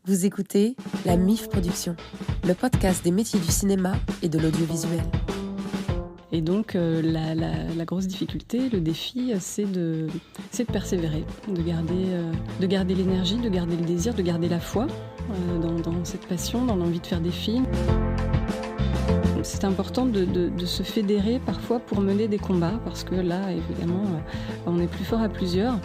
Vous écoutez la MIF Production, le podcast des métiers du cinéma et de l'audiovisuel. Et donc la grosse difficulté, le défi, c'est de persévérer, de garder l'énergie, de garder le désir, de garder la foi dans cette passion, dans l'envie de faire des films. C'est important de se fédérer parfois pour mener des combats, parce que là, évidemment, on est plus fort à plusieurs.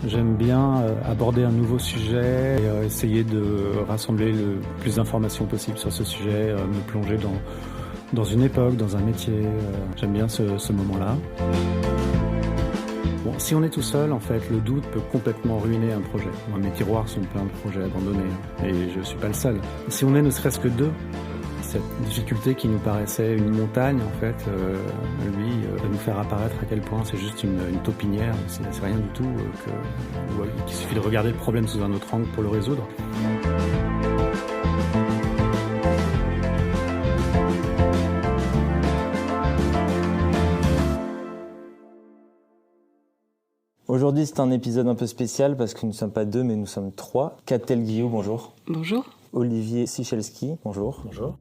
J'aime bien aborder un nouveau sujet et essayer de rassembler le plus d'informations possible sur ce sujet, me plonger dans une époque, dans un métier. J'aime bien ce moment-là. Bon, si on est tout seul, en fait, le doute peut complètement ruiner un projet. Moi, mes tiroirs sont pleins de projets abandonnés et je ne suis pas le seul. Si on est ne serait-ce que deux, cette difficulté qui nous paraissait une montagne, en fait, lui, va nous faire apparaître à quel point c'est juste une taupinière, c'est rien du tout, qu'il suffit de regarder le problème sous un autre angle pour le résoudre. Aujourd'hui, c'est un épisode un peu spécial parce que nous ne sommes pas deux, mais nous sommes trois. Catel Guillou, bonjour. Bonjour. Olivier Sichelski, bonjour. Bonjour.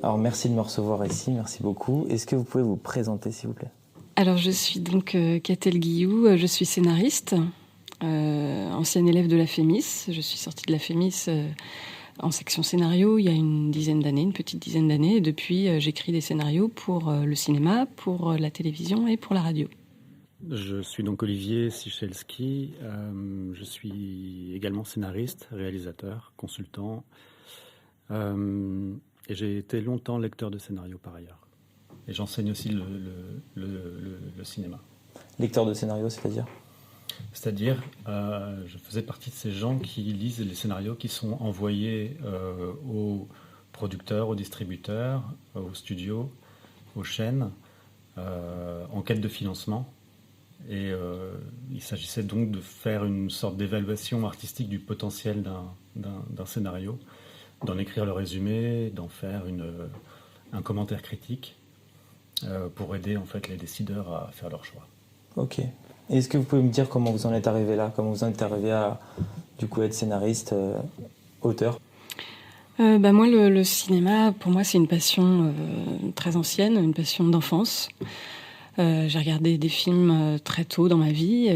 Alors, merci de me recevoir ici, merci beaucoup. Est-ce que vous pouvez vous présenter, s'il vous plaît ? Alors, je suis donc Catel Guillou, je suis scénariste, ancienne élève de la FEMIS. Je suis sortie de la FEMIS en section scénario il y a une petite dizaine d'années. Et depuis, j'écris des scénarios pour le cinéma, pour la télévision et pour la radio. Je suis donc Olivier Sichelski. Je suis également scénariste, réalisateur, consultant. Et j'ai été longtemps lecteur de scénarios par ailleurs. Et j'enseigne aussi le cinéma. Lecteur de scénario, c'est-à-dire ? C'est-à-dire, je faisais partie de ces gens qui lisent les scénarios qui sont envoyés aux producteurs, aux distributeurs, aux studios, aux chaînes, en quête de financement. Et il s'agissait donc de faire une sorte d'évaluation artistique du potentiel d'un scénario, d'en écrire le résumé, d'en faire un commentaire critique pour aider en fait les décideurs à faire leur choix. Ok. Et est-ce que vous pouvez me dire comment vous en êtes arrivé là ? Comment vous en êtes arrivé à du coup être scénariste, auteur ? Moi, le cinéma, pour moi, c'est une passion très ancienne, une passion d'enfance. J'ai regardé des films très tôt dans ma vie,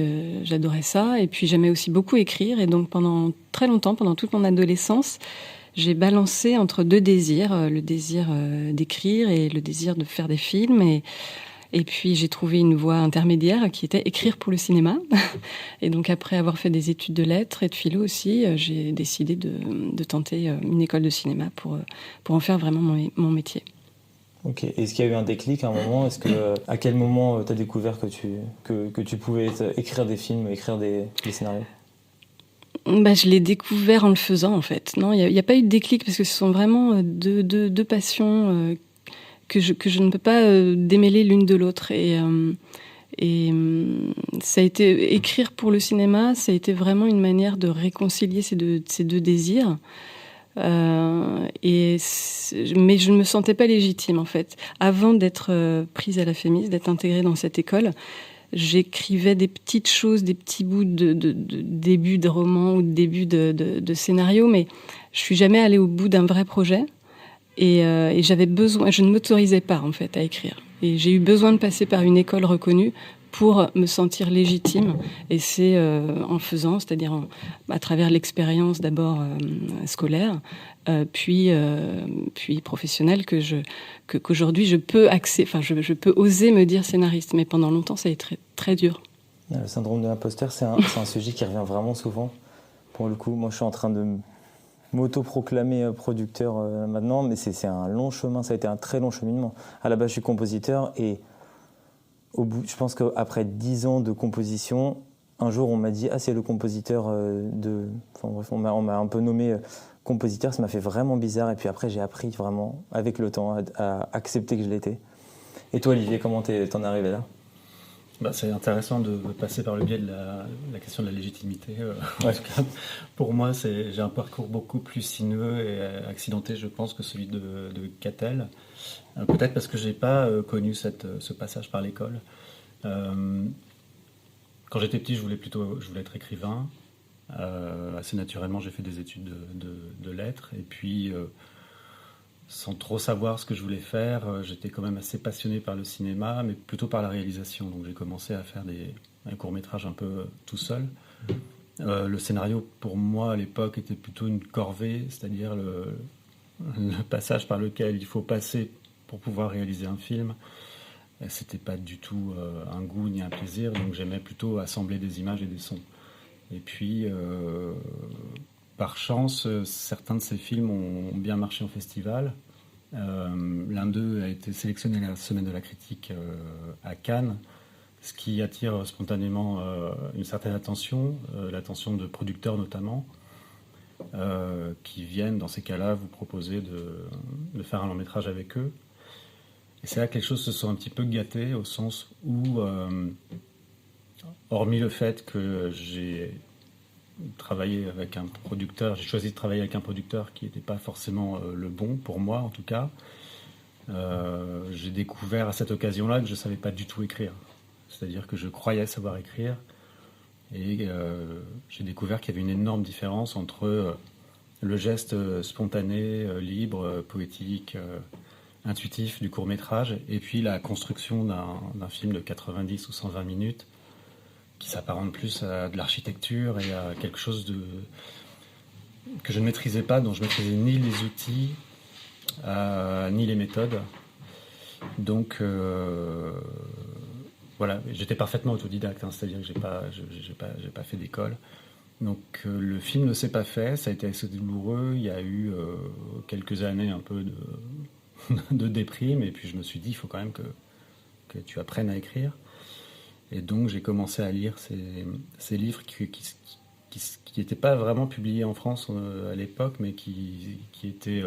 j'adorais ça. Et puis j'aimais aussi beaucoup écrire. Et donc pendant très longtemps, pendant toute mon adolescence, j'ai balancé entre deux désirs, le désir d'écrire et le désir de faire des films. Et puis j'ai trouvé une voie intermédiaire qui était écrire pour le cinéma. Et donc après avoir fait des études de lettres et de philo aussi, j'ai décidé de tenter une école de cinéma pour en faire vraiment mon métier. Ok. Est-ce qu'il y a eu un déclic à un moment ? À quel moment tu as découvert que tu pouvais écrire des films, écrire des scénarios ? Je l'ai découvert en le faisant, en fait. Non, il n'y a pas eu de déclic, parce que ce sont vraiment deux passions que je ne peux pas démêler l'une de l'autre. Et ça a été écrire pour le cinéma, ça a été vraiment une manière de réconcilier ces deux désirs. Mais je ne me sentais pas légitime, en fait. Avant d'être prise à la FEMIS, d'être intégrée dans cette école, j'écrivais des petites choses, des petits bouts de début de roman ou de début de scénario, mais je suis jamais allée au bout d'un vrai projet. Et j'avais besoin, je ne m'autorisais pas en fait à écrire. Et j'ai eu besoin de passer par une école reconnue pour me sentir légitime. Et c'est en faisant, c'est-à-dire à travers l'expérience d'abord scolaire, puis professionnelle, qu'aujourd'hui je peux je peux oser me dire scénariste. Mais pendant longtemps, ça a été très, très dur. Le syndrome de l'imposteur, c'est un sujet qui revient vraiment souvent. Pour le coup, moi, je suis en train de m'auto-proclamer producteur maintenant, mais c'est un long chemin. Ça a été un très long cheminement. À la base, je suis compositeur et au bout, je pense qu'après 10 ans de composition, un jour, on m'a dit « Ah, c'est le compositeur de... » Enfin bref, on m'a un peu nommé compositeur. Ça m'a fait vraiment bizarre. Et puis après, j'ai appris vraiment, avec le temps, à accepter que je l'étais. Et toi, Olivier, comment t'en es arrivé là ? C'est intéressant de passer par le biais de la question de la légitimité. Ouais. En tout cas, pour moi, j'ai un parcours beaucoup plus sinueux et accidenté, je pense, que celui de Catel. Peut-être parce que je n'ai pas connu ce passage par l'école. quand j'étais petit, je voulais être écrivain. Assez naturellement, j'ai fait des études de lettres. Et puis, sans trop savoir ce que je voulais faire, j'étais quand même assez passionné par le cinéma, mais plutôt par la réalisation. Donc j'ai commencé à faire un court-métrage un peu tout seul. Le scénario, pour moi, à l'époque, était plutôt une corvée, c'est-à-dire le passage par lequel il faut passer pour pouvoir réaliser un film. Et c'était pas du tout un goût ni un plaisir, donc j'aimais plutôt assembler des images et des sons. Et puis, par chance, certains de ces films ont bien marché en festival. L'un d'eux a été sélectionné à la Semaine de la Critique à Cannes, ce qui attire spontanément une certaine attention, l'attention de producteurs notamment, qui viennent dans ces cas-là vous proposer de faire un long métrage avec eux. Et c'est là que les choses se sont un petit peu gâtées, au sens où, hormis le fait que j'ai travaillé avec un producteur, j'ai choisi de travailler avec un producteur qui n'était pas forcément le bon, pour moi en tout cas, j'ai découvert à cette occasion-là que je ne savais pas du tout écrire. C'est-à-dire que je croyais savoir écrire, et j'ai découvert qu'il y avait une énorme différence entre le geste spontané, libre, poétique, intuitif du court-métrage, et puis la construction d'un film de 90 ou 120 minutes qui s'apparente plus à de l'architecture et à quelque chose que je ne maîtrisais pas, dont je ne maîtrisais ni les outils, ni les méthodes. Donc voilà, j'étais parfaitement autodidacte, c'est-à-dire que j'ai pas fait d'école. Donc le film ne s'est pas fait, ça a été assez douloureux. Il y a eu quelques années un peu de déprime, et puis je me suis dit, il faut quand même que tu apprennes à écrire. Et donc j'ai commencé à lire ces livres qui n'étaient pas vraiment publiés en France à l'époque, mais qui étaient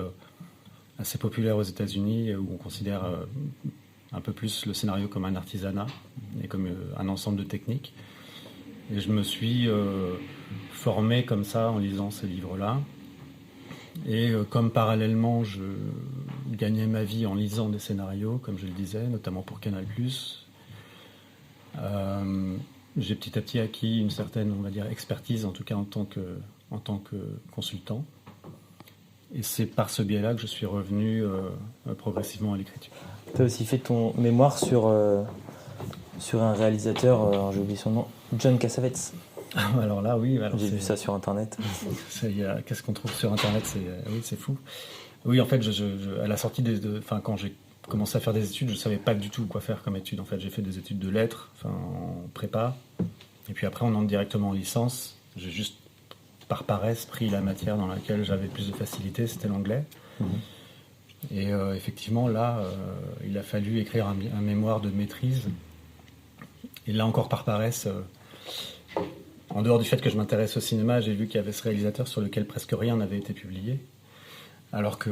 assez populaires aux États-Unis, où on considère un peu plus le scénario comme un artisanat et comme un ensemble de techniques. Et je me suis formé comme ça en lisant ces livres-là. Et comme parallèlement je gagnais ma vie en lisant des scénarios, comme je le disais, notamment pour Canal+, j'ai petit à petit acquis une certaine, on va dire, expertise, en tout cas en tant que consultant. Et c'est par ce biais-là que je suis revenu progressivement à l'écriture. Tu as aussi fait ton mémoire sur un réalisateur, j'ai oublié son nom, John Cassavetes. Alors là, oui. Alors j'ai vu ça sur Internet. Qu'est-ce qu'on trouve sur Internet, oui, c'est fou. Oui, en fait, à la sortie quand j'ai commencé à faire des études, je ne savais pas du tout quoi faire comme études. En fait, j'ai fait des études de lettres, en prépa. Et puis après, on entre directement en licence. J'ai juste, par paresse, pris la matière dans laquelle j'avais plus de facilité, c'était l'anglais. Mmh. Et effectivement, là, il a fallu écrire un mémoire de maîtrise. Et là encore, par paresse, en dehors du fait que je m'intéresse au cinéma, j'ai vu qu'il y avait ce réalisateur sur lequel presque rien n'avait été publié. Alors que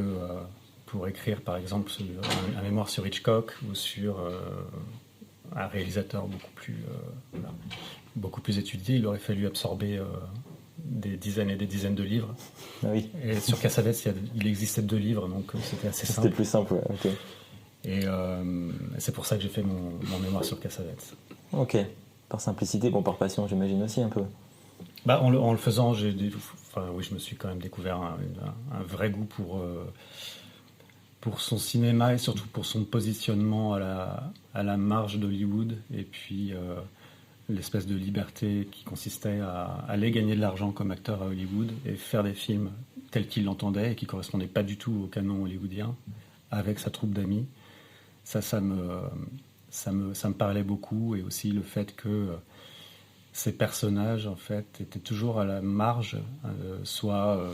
pour écrire, par exemple, un mémoire sur Hitchcock ou sur un réalisateur beaucoup plus étudié, il aurait fallu absorber des dizaines et des dizaines de livres. Ah oui. Et sur Cassavetes, il existait 2 livres, donc c'était assez simple. C'était plus simple, ouais. Okay. Et c'est pour ça que j'ai fait mon mémoire sur Cassavetes. Ok. Par simplicité, par passion, j'imagine aussi un peu. En le faisant, je me suis quand même découvert un vrai goût pour son cinéma et surtout pour son positionnement à la marge d'Hollywood, et puis l'espèce de liberté qui consistait à aller gagner de l'argent comme acteur à Hollywood et faire des films tels qu'il l'entendait et qui ne correspondaient pas du tout au canon hollywoodien avec sa troupe d'amis. Ça me parlait beaucoup, et aussi le fait que ces personnages en fait étaient toujours à la marge, soit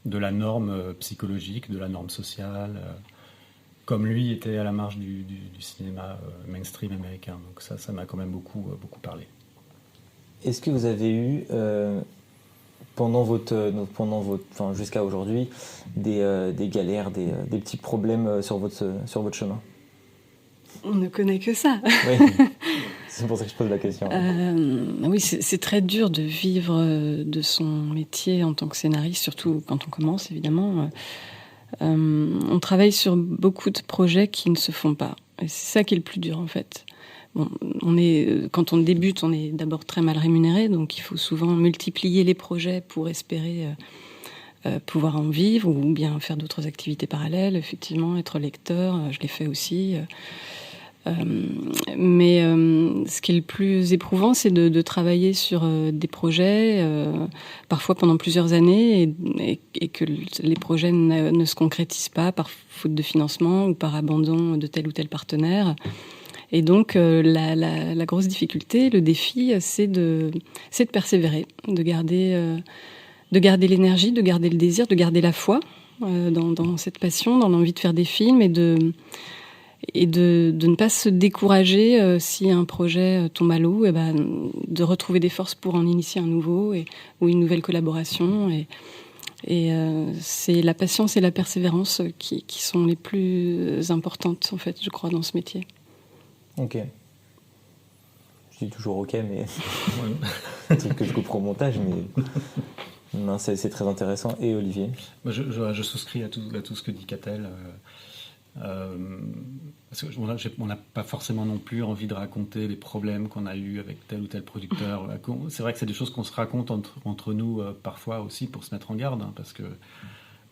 de la norme psychologique, de la norme sociale, comme lui était à la marge du cinéma mainstream américain. Donc ça m'a quand même beaucoup parlé. Est-ce que vous avez eu pendant votre jusqu'à aujourd'hui des galères, des petits problèmes sur votre chemin? On ne connaît que ça. Oui. C'est pour ça que je pose la question. Oui, c'est très dur de vivre de son métier en tant que scénariste, surtout quand on commence, évidemment. On travaille sur beaucoup de projets qui ne se font pas. Et c'est ça qui est le plus dur, en fait. bon, quand on débute, on est d'abord très mal rémunéré, donc il faut souvent multiplier les projets pour espérer pouvoir en vivre ou bien faire d'autres activités parallèles. Effectivement, être lecteur, je l'ai fait aussi. Mais ce qui est le plus éprouvant, c'est de travailler sur des projets, parfois pendant plusieurs années, et que les projets ne se concrétisent pas par faute de financement ou par abandon de tel ou tel partenaire. Et donc, la grosse difficulté, le défi, c'est de persévérer, de garder l'énergie, de garder le désir, de garder la foi dans cette passion, dans l'envie de faire des films et de ne pas se décourager si un projet tombe à l'eau, de retrouver des forces pour en initier un nouveau ou une nouvelle collaboration. Et c'est la patience et la persévérance qui sont les plus importantes, en fait, je crois, dans ce métier. Ok. Je dis toujours ok, mais c'est un truc que je couperai au montage, mais non, c'est très intéressant. Et Olivier? Moi, je souscris à tout ce que dit Catel. Parce qu'on n'a pas forcément non plus envie de raconter les problèmes qu'on a eus avec tel ou tel producteur. C'est vrai que c'est des choses qu'on se raconte entre nous parfois aussi pour se mettre en garde, hein, parce que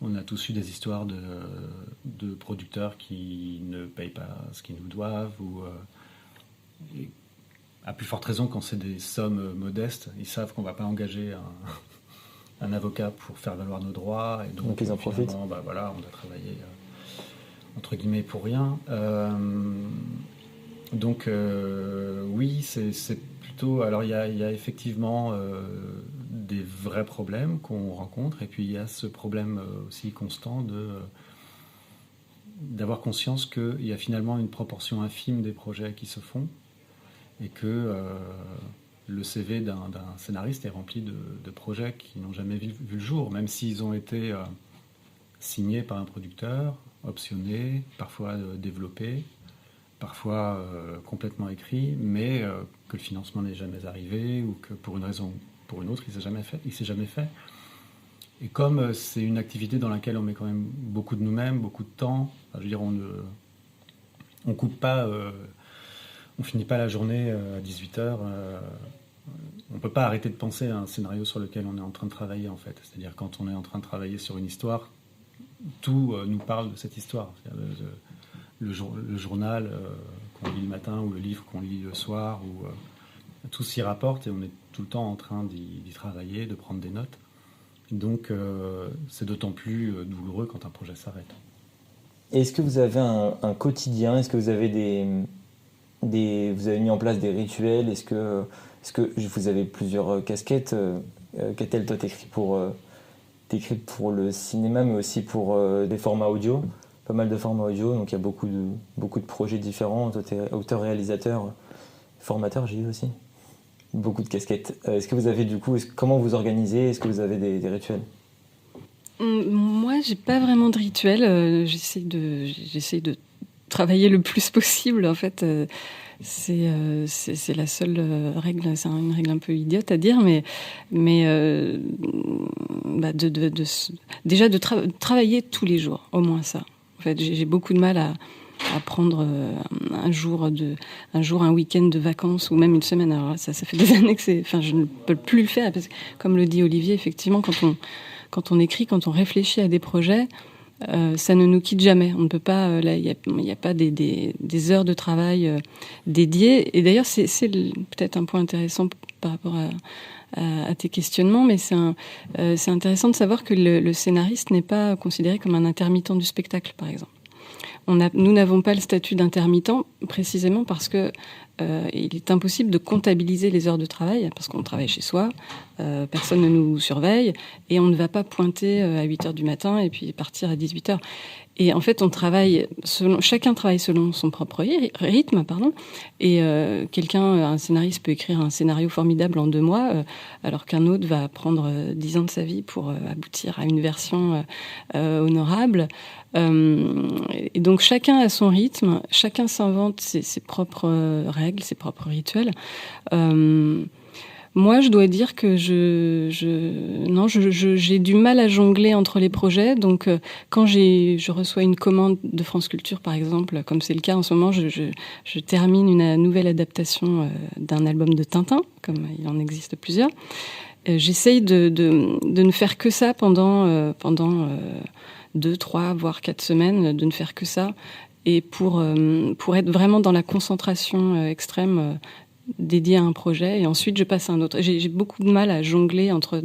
on a tous eu des histoires de producteurs qui ne payent pas ce qu'ils nous doivent, ou à plus forte raison quand c'est des sommes modestes. Ils savent qu'on ne va pas engager un avocat pour faire valoir nos droits, et donc ils en profitent. Voilà, on a travaillé entre guillemets pour rien. Oui, c'est plutôt... Alors il y a effectivement des vrais problèmes qu'on rencontre, et puis il y a ce problème aussi constant d'avoir conscience qu'il y a finalement une proportion infime des projets qui se font, et que le CV d'un scénariste est rempli de projets qui n'ont jamais vu le jour, même s'ils ont été signés par un producteur, optionnés, parfois développés, parfois complètement écrits, mais que le financement n'est jamais arrivé, ou que pour une raison ou pour une autre, il ne s'est jamais fait. Et comme c'est une activité dans laquelle on met quand même beaucoup de nous-mêmes, beaucoup de temps, je veux dire, on coupe pas, on finit pas la journée à 18h. On peut pas arrêter de penser à un scénario sur lequel on est en train de travailler, en fait. C'est-à-dire, quand on est en train de travailler sur une histoire, tout nous parle de cette histoire. Le journal qu'on lit le matin, ou le livre qu'on lit le soir, tout s'y rapporte, et on est tout le temps en train d'y travailler, de prendre des notes. Donc c'est d'autant plus douloureux quand un projet s'arrête. Est-ce que vous avez un quotidien? Est-ce que vous avez vous avez mis en place des rituels? Est-ce que vous avez plusieurs casquettes? Catel, toi t'écris pour le cinéma, mais aussi pour des formats audio, pas mal de formats audio, donc il y a beaucoup de projets différents. Toi t'es auteur, réalisateur, formateur, j'ai eu aussi. Beaucoup de casquettes. Est-ce que vous avez comment vous organisez? Est-ce que vous avez des rituels? Moi, j'ai pas vraiment de rituel. J'essaie de travailler le plus possible. En fait, c'est la seule règle. C'est une règle un peu idiote à dire, mais déjà de travailler tous les jours, au moins ça. En fait, j'ai beaucoup de mal à prendre un week-end de vacances, ou même une semaine. Alors là, ça fait des années que je ne peux plus le faire, parce que, comme le dit Olivier, effectivement, quand on écrit, quand on réfléchit à des projets, ça ne nous quitte jamais. On ne peut pas, là, il y a pas des heures de travail dédiées. Et d'ailleurs, c'est peut-être un point intéressant par rapport à tes questionnements, mais c'est intéressant de savoir que le scénariste n'est pas considéré comme un intermittent du spectacle, par exemple. Nous n'avons pas le statut d'intermittent, précisément parce que il est impossible de comptabiliser les heures de travail, parce qu'on travaille chez soi, personne ne nous surveille, et on ne va pas pointer à 8h du matin et puis partir à 18h. Et en fait, chacun travaille selon son propre rythme, et un scénariste peut écrire un scénario formidable en 2 mois, alors qu'un autre va prendre 10 ans de sa vie pour aboutir à une version honorable. Et donc chacun a son rythme, chacun s'invente ses propres règles, ses propres rituels. Moi, je dois dire que j'ai du mal à jongler entre les projets. Donc, quand je reçois une commande de France Culture, par exemple, comme c'est le cas en ce moment, je termine une nouvelle adaptation d'un album de Tintin, comme il en existe plusieurs. J'essaye de ne faire que ça pendant 2, 3, voire 4 semaines, de ne faire que ça. Et pour être vraiment dans la concentration extrême dédiée à un projet, et ensuite je passe à un autre. J'ai beaucoup de mal à jongler entre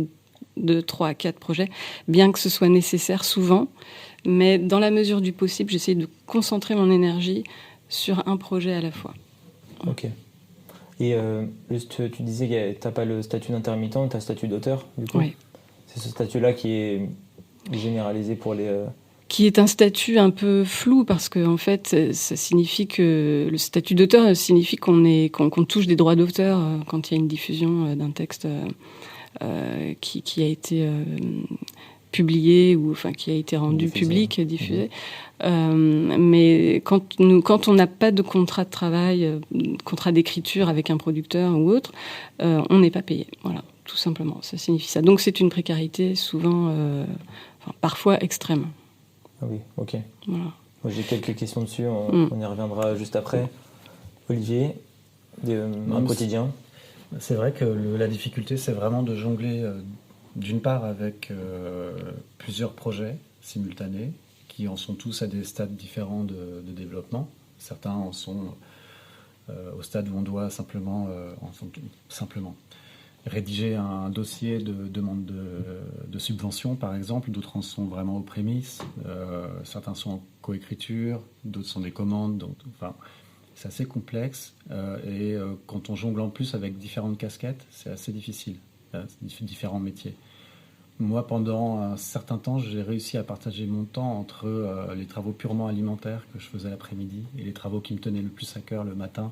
2, 3, 4 projets, bien que ce soit nécessaire souvent, mais dans la mesure du possible, j'essaie de concentrer mon énergie sur un projet à la fois. Ok. Et juste, tu disais que tu n'as pas le statut d'intermittent, tu as le statut d'auteur, du coup. Oui. C'est ce statut-là qui est généralisé pour les... Qui est un statut un peu flou parce que en fait, ça signifie que le statut d'auteur signifie qu'on touche des droits d'auteur quand il y a une diffusion d'un texte qui a été publié ou enfin qui a été rendu public, diffusé. Mais quand on n'a pas de contrat de travail, contrat d'écriture avec un producteur ou autre, on n'est pas payé. Voilà, tout simplement. Ça signifie ça. Donc c'est une précarité souvent, parfois extrême. Ah oui, ok. Voilà. Moi, j'ai quelques questions dessus, on y reviendra juste après. Olivier, un quotidien. C'est vrai que la difficulté, c'est vraiment de jongler d'une part avec plusieurs projets simultanés qui en sont tous à des stades différents de développement. Certains en sont au stade où on doit simplement rédiger un dossier de demande de subvention, par exemple. D'autres en sont vraiment aux prémices. Certains sont en coécriture, d'autres sont des commandes. Donc, enfin, c'est assez complexe. Et quand on jongle en plus avec différentes casquettes, c'est assez difficile. Différents métiers. Moi, pendant un certain temps, j'ai réussi à partager mon temps entre les travaux purement alimentaires que je faisais l'après-midi et les travaux qui me tenaient le plus à cœur le matin,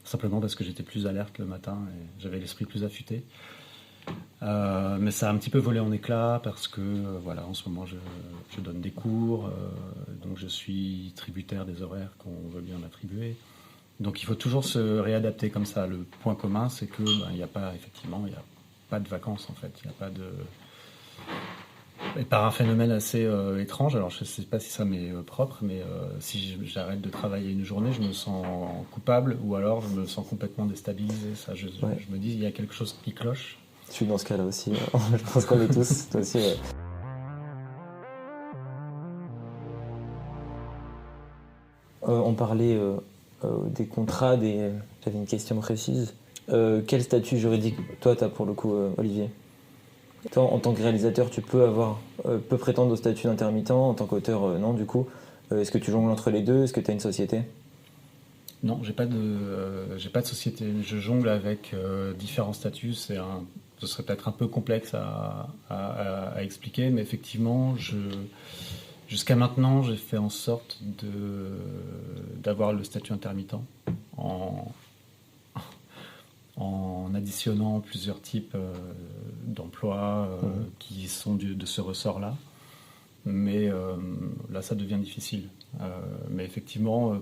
simplement parce que j'étais plus alerte le matin et j'avais l'esprit plus affûté. Mais ça a un petit peu volé en éclats parce que voilà, en ce moment je donne des cours, donc je suis tributaire des horaires qu'on veut bien m'attribuer. Donc il faut toujours se réadapter comme ça. Le point commun, c'est que il n'y a pas de vacances en fait. Il n'y a pas de... Et par un phénomène assez étrange, alors je ne sais pas si ça m'est propre, mais si j'arrête de travailler une journée, je me sens coupable ou alors je me sens complètement déstabilisé. Ça, je me dis, il y a quelque chose qui cloche. Je suis dans ce cas-là aussi, je pense qu'on est tous, toi aussi. Ouais. On parlait des contrats, j'avais une question précise. Quel statut juridique toi tu as pour le coup, Olivier ? Toi, en tant que réalisateur, tu peux prétendre au statut d'intermittent. En tant qu'auteur, non, du coup. Est-ce que tu jongles entre les deux ? Est-ce que tu as une société ? Non, j'ai pas de société. Je jongle avec différents statuts. Ce serait peut-être un peu complexe à expliquer, mais effectivement, jusqu'à maintenant, j'ai fait en sorte d'avoir le statut intermittent en additionnant plusieurs types d'emplois qui sont de ce ressort-là. Mais là, ça devient difficile. Mais effectivement,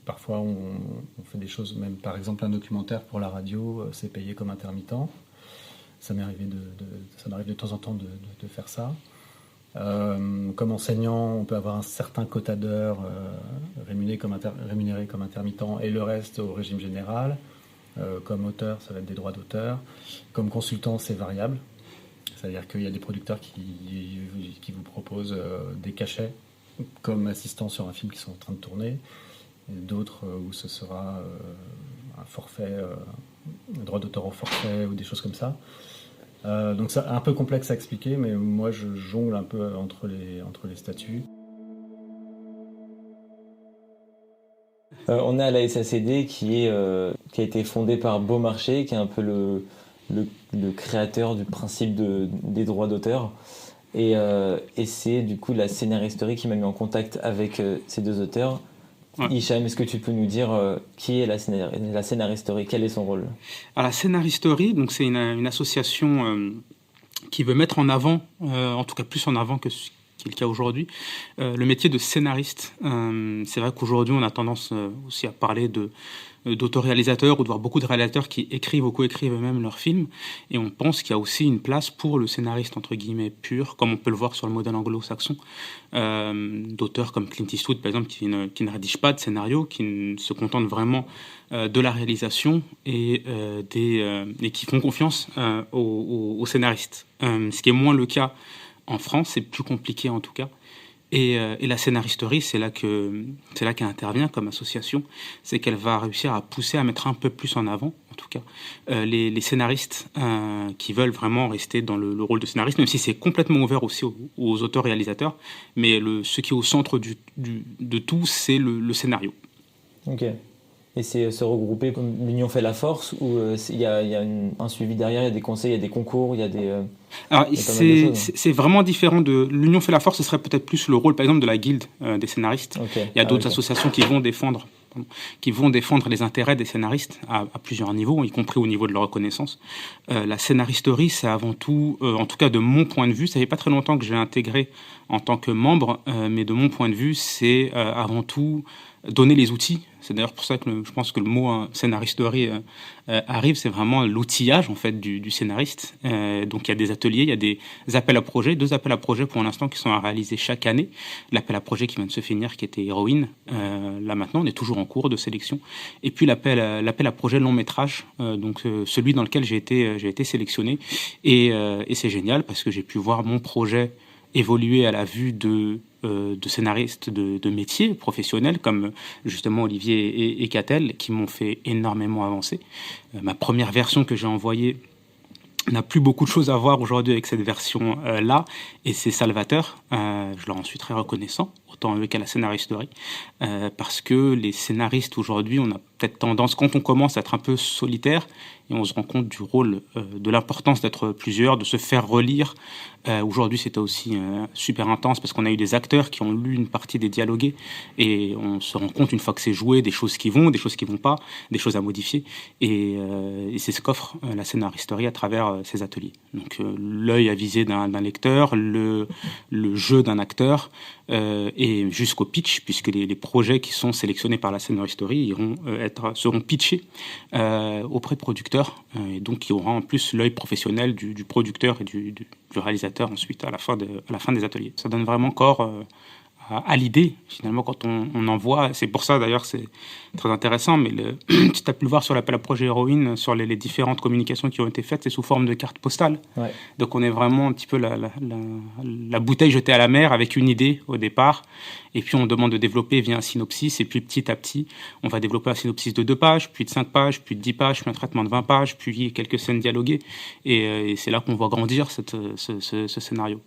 parfois, on fait des choses, même par exemple un documentaire pour la radio, c'est payé comme intermittent. Ça m'arrive de temps en temps de faire ça. Comme enseignant, on peut avoir un certain quota d'heures rémunéré comme intermittent et le reste au régime général. Comme auteur, ça va être des droits d'auteur. Comme consultant, c'est variable. C'est-à-dire qu'il y a des producteurs qui vous proposent des cachets comme assistant sur un film qu'ils sont en train de tourner. Et d'autres où ce sera un forfait, un droit d'auteur au forfait ou des choses comme ça. Donc c'est un peu complexe à expliquer, mais moi je jongle un peu entre les statuts. On est à la SACD qui a été fondée par Beaumarchais, qui est un peu le créateur du principe des droits d'auteur. Et c'est du coup la scénaristerie qui m'a mis en contact avec ces deux auteurs. Ouais. Hicham, est-ce que tu peux nous dire qui est la scénaristerie ? Quel est son rôle ? Alors, la scénaristerie, donc, c'est une association qui veut mettre en avant, en tout cas plus en avant que ce qui est le cas aujourd'hui, le métier de scénariste. C'est vrai qu'aujourd'hui, on a tendance aussi à parler de d'autoréalisateurs ou de voir beaucoup de réalisateurs qui écrivent ou co-écrivent eux-mêmes leurs films. Et on pense qu'il y a aussi une place pour le scénariste, entre guillemets, pur, comme on peut le voir sur le modèle anglo-saxon, d'auteurs comme Clint Eastwood, par exemple, qui ne rédigent pas de scénario, qui se contentent vraiment de la réalisation et qui font confiance aux scénaristes. Ce qui est moins le cas en France, c'est plus compliqué en tout cas. Et la scénaristerie, c'est là qu'elle intervient comme association, c'est qu'elle va réussir à pousser, à mettre un peu plus en avant, en tout cas, les scénaristes qui veulent vraiment rester dans le rôle de scénariste, même si c'est complètement ouvert aussi aux auteurs-réalisateurs, mais ce qui est au centre de tout, c'est le scénario. Ok. Et c'est se regrouper comme l'union fait la force, ou il y a un suivi derrière, il y a des conseils, il y a des concours, il y a des... Alors, c'est vraiment différent de... L'union fait la force, ce serait peut-être plus le rôle, par exemple, de la guilde des scénaristes. Okay. Il y a d'autres associations qui vont défendre les intérêts des scénaristes à plusieurs niveaux, y compris au niveau de leur reconnaissance. La scénaristerie, c'est avant tout, en tout cas de mon point de vue, ça fait pas très longtemps que j'ai intégré en tant que membre, mais de mon point de vue, c'est avant tout donner les outils. C'est d'ailleurs pour ça que je pense que le mot scénaristerie arrive, c'est vraiment l'outillage en fait du scénariste. Donc il y a des ateliers, il y a des appels à projets, 2 appels à projets pour l'instant qui sont à réaliser chaque année. L'appel à projet qui vient de se finir, qui était Héroïne, là maintenant on est toujours en cours de sélection. Et puis l'appel à projet long métrage, donc celui dans lequel j'ai été sélectionné. Et c'est génial parce que j'ai pu voir mon projet évoluer à la vue de scénaristes de métiers professionnels comme justement Olivier et Catel qui m'ont fait énormément avancer. Ma première version que j'ai envoyée n'a plus beaucoup de choses à voir aujourd'hui avec cette version-là, et c'est salvateur. Je leur en suis très reconnaissant, autant eux qu'à la scénaristerie, parce que les scénaristes aujourd'hui, on a peut-être tendance, quand on commence à être un peu solitaire, et on se rend compte du rôle, de l'importance d'être plusieurs, de se faire relire. Aujourd'hui, c'était aussi super intense parce qu'on a eu des acteurs qui ont lu une partie des dialogués et on se rend compte une fois que c'est joué des choses qui vont, des choses qui vont pas, des choses à modifier. Et c'est ce qu'offre la scénaristerie à travers ces ateliers. Donc l'œil avisé d'un lecteur, le jeu d'un acteur et jusqu'au pitch, puisque les projets qui sont sélectionnés par la scénaristerie seront pitchés auprès de producteurs. Et donc il y aura en plus l'œil professionnel du producteur et du réalisateur ensuite à la fin des ateliers. Ça donne vraiment corps à l'idée finalement quand on envoie. C'est pour ça d'ailleurs c'est très intéressant, mais tu as pu le voir sur l'appel à projet Héroïne, sur les différentes communications qui ont été faites, c'est sous forme de carte postale. Ouais. Donc on est vraiment un petit peu la bouteille jetée à la mer avec une idée au départ, et puis on demande de développer via un synopsis, et puis petit à petit on va développer un synopsis de 2 pages, puis de 5 pages, puis de 10 pages, puis un traitement de 20 pages, puis quelques scènes dialoguées, et c'est là qu'on voit grandir ce scénario.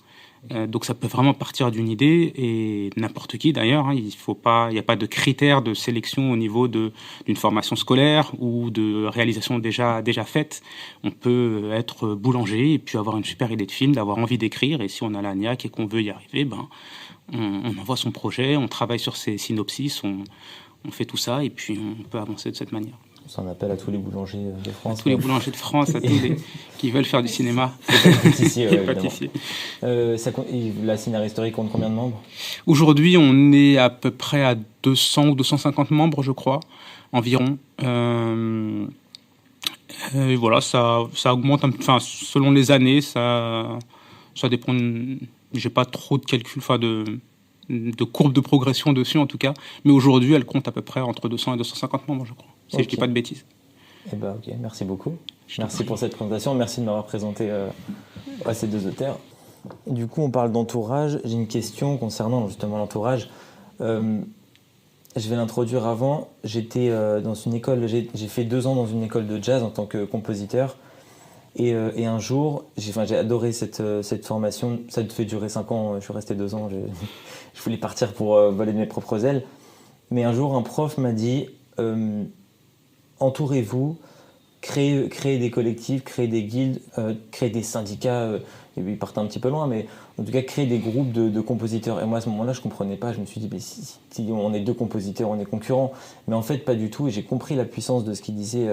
Donc ça peut vraiment partir d'une idée, et n'importe qui d'ailleurs, hein, il n'y a pas de critères de sélection au niveau d'une formation scolaire ou de réalisation déjà faite. On peut être boulanger et puis avoir une super idée de film, d'avoir envie d'écrire, et si on a la niaque et qu'on veut y arriver, on envoie son projet, on travaille sur ses synopsis, on fait tout ça et puis on peut avancer de cette manière. C'est un appel à tous les boulangers de France. À tous les boulangers de France, à tous les qui veulent faire du cinéma. Pâtissier. La scénaristerie compte combien de membres ? Aujourd'hui, on est à peu près à 200 ou 250 membres, je crois, environ. Et voilà, ça augmente, selon les années, ça dépend. J'ai pas trop de calculs, de courbe de progression dessus en tout cas, mais aujourd'hui, elle compte à peu près entre 200 et 250 membres, je crois. Si je ne dis pas de bêtises. Ok, merci beaucoup. Merci pour cette présentation. Merci de m'avoir présenté à ces 2 auteurs. Du coup, on parle d'entourage. J'ai une question concernant justement l'entourage. Je vais l'introduire avant. J'étais dans une école, j'ai fait 2 ans dans une école de jazz en tant que compositeur. Et un jour, j'ai adoré cette formation. Ça devait durer 5 ans. Je suis resté 2 ans. Je voulais partir pour voler de mes propres ailes. Mais un jour, un prof m'a dit... entourez-vous, créez des collectifs, créez des guildes, créez des syndicats, ils partent un petit peu loin, mais en tout cas créez des groupes de compositeurs. Et moi à ce moment-là je ne comprenais pas, je me suis dit mais si on est 2 compositeurs, on est concurrents, mais en fait pas du tout, et j'ai compris la puissance de ce qu'il disait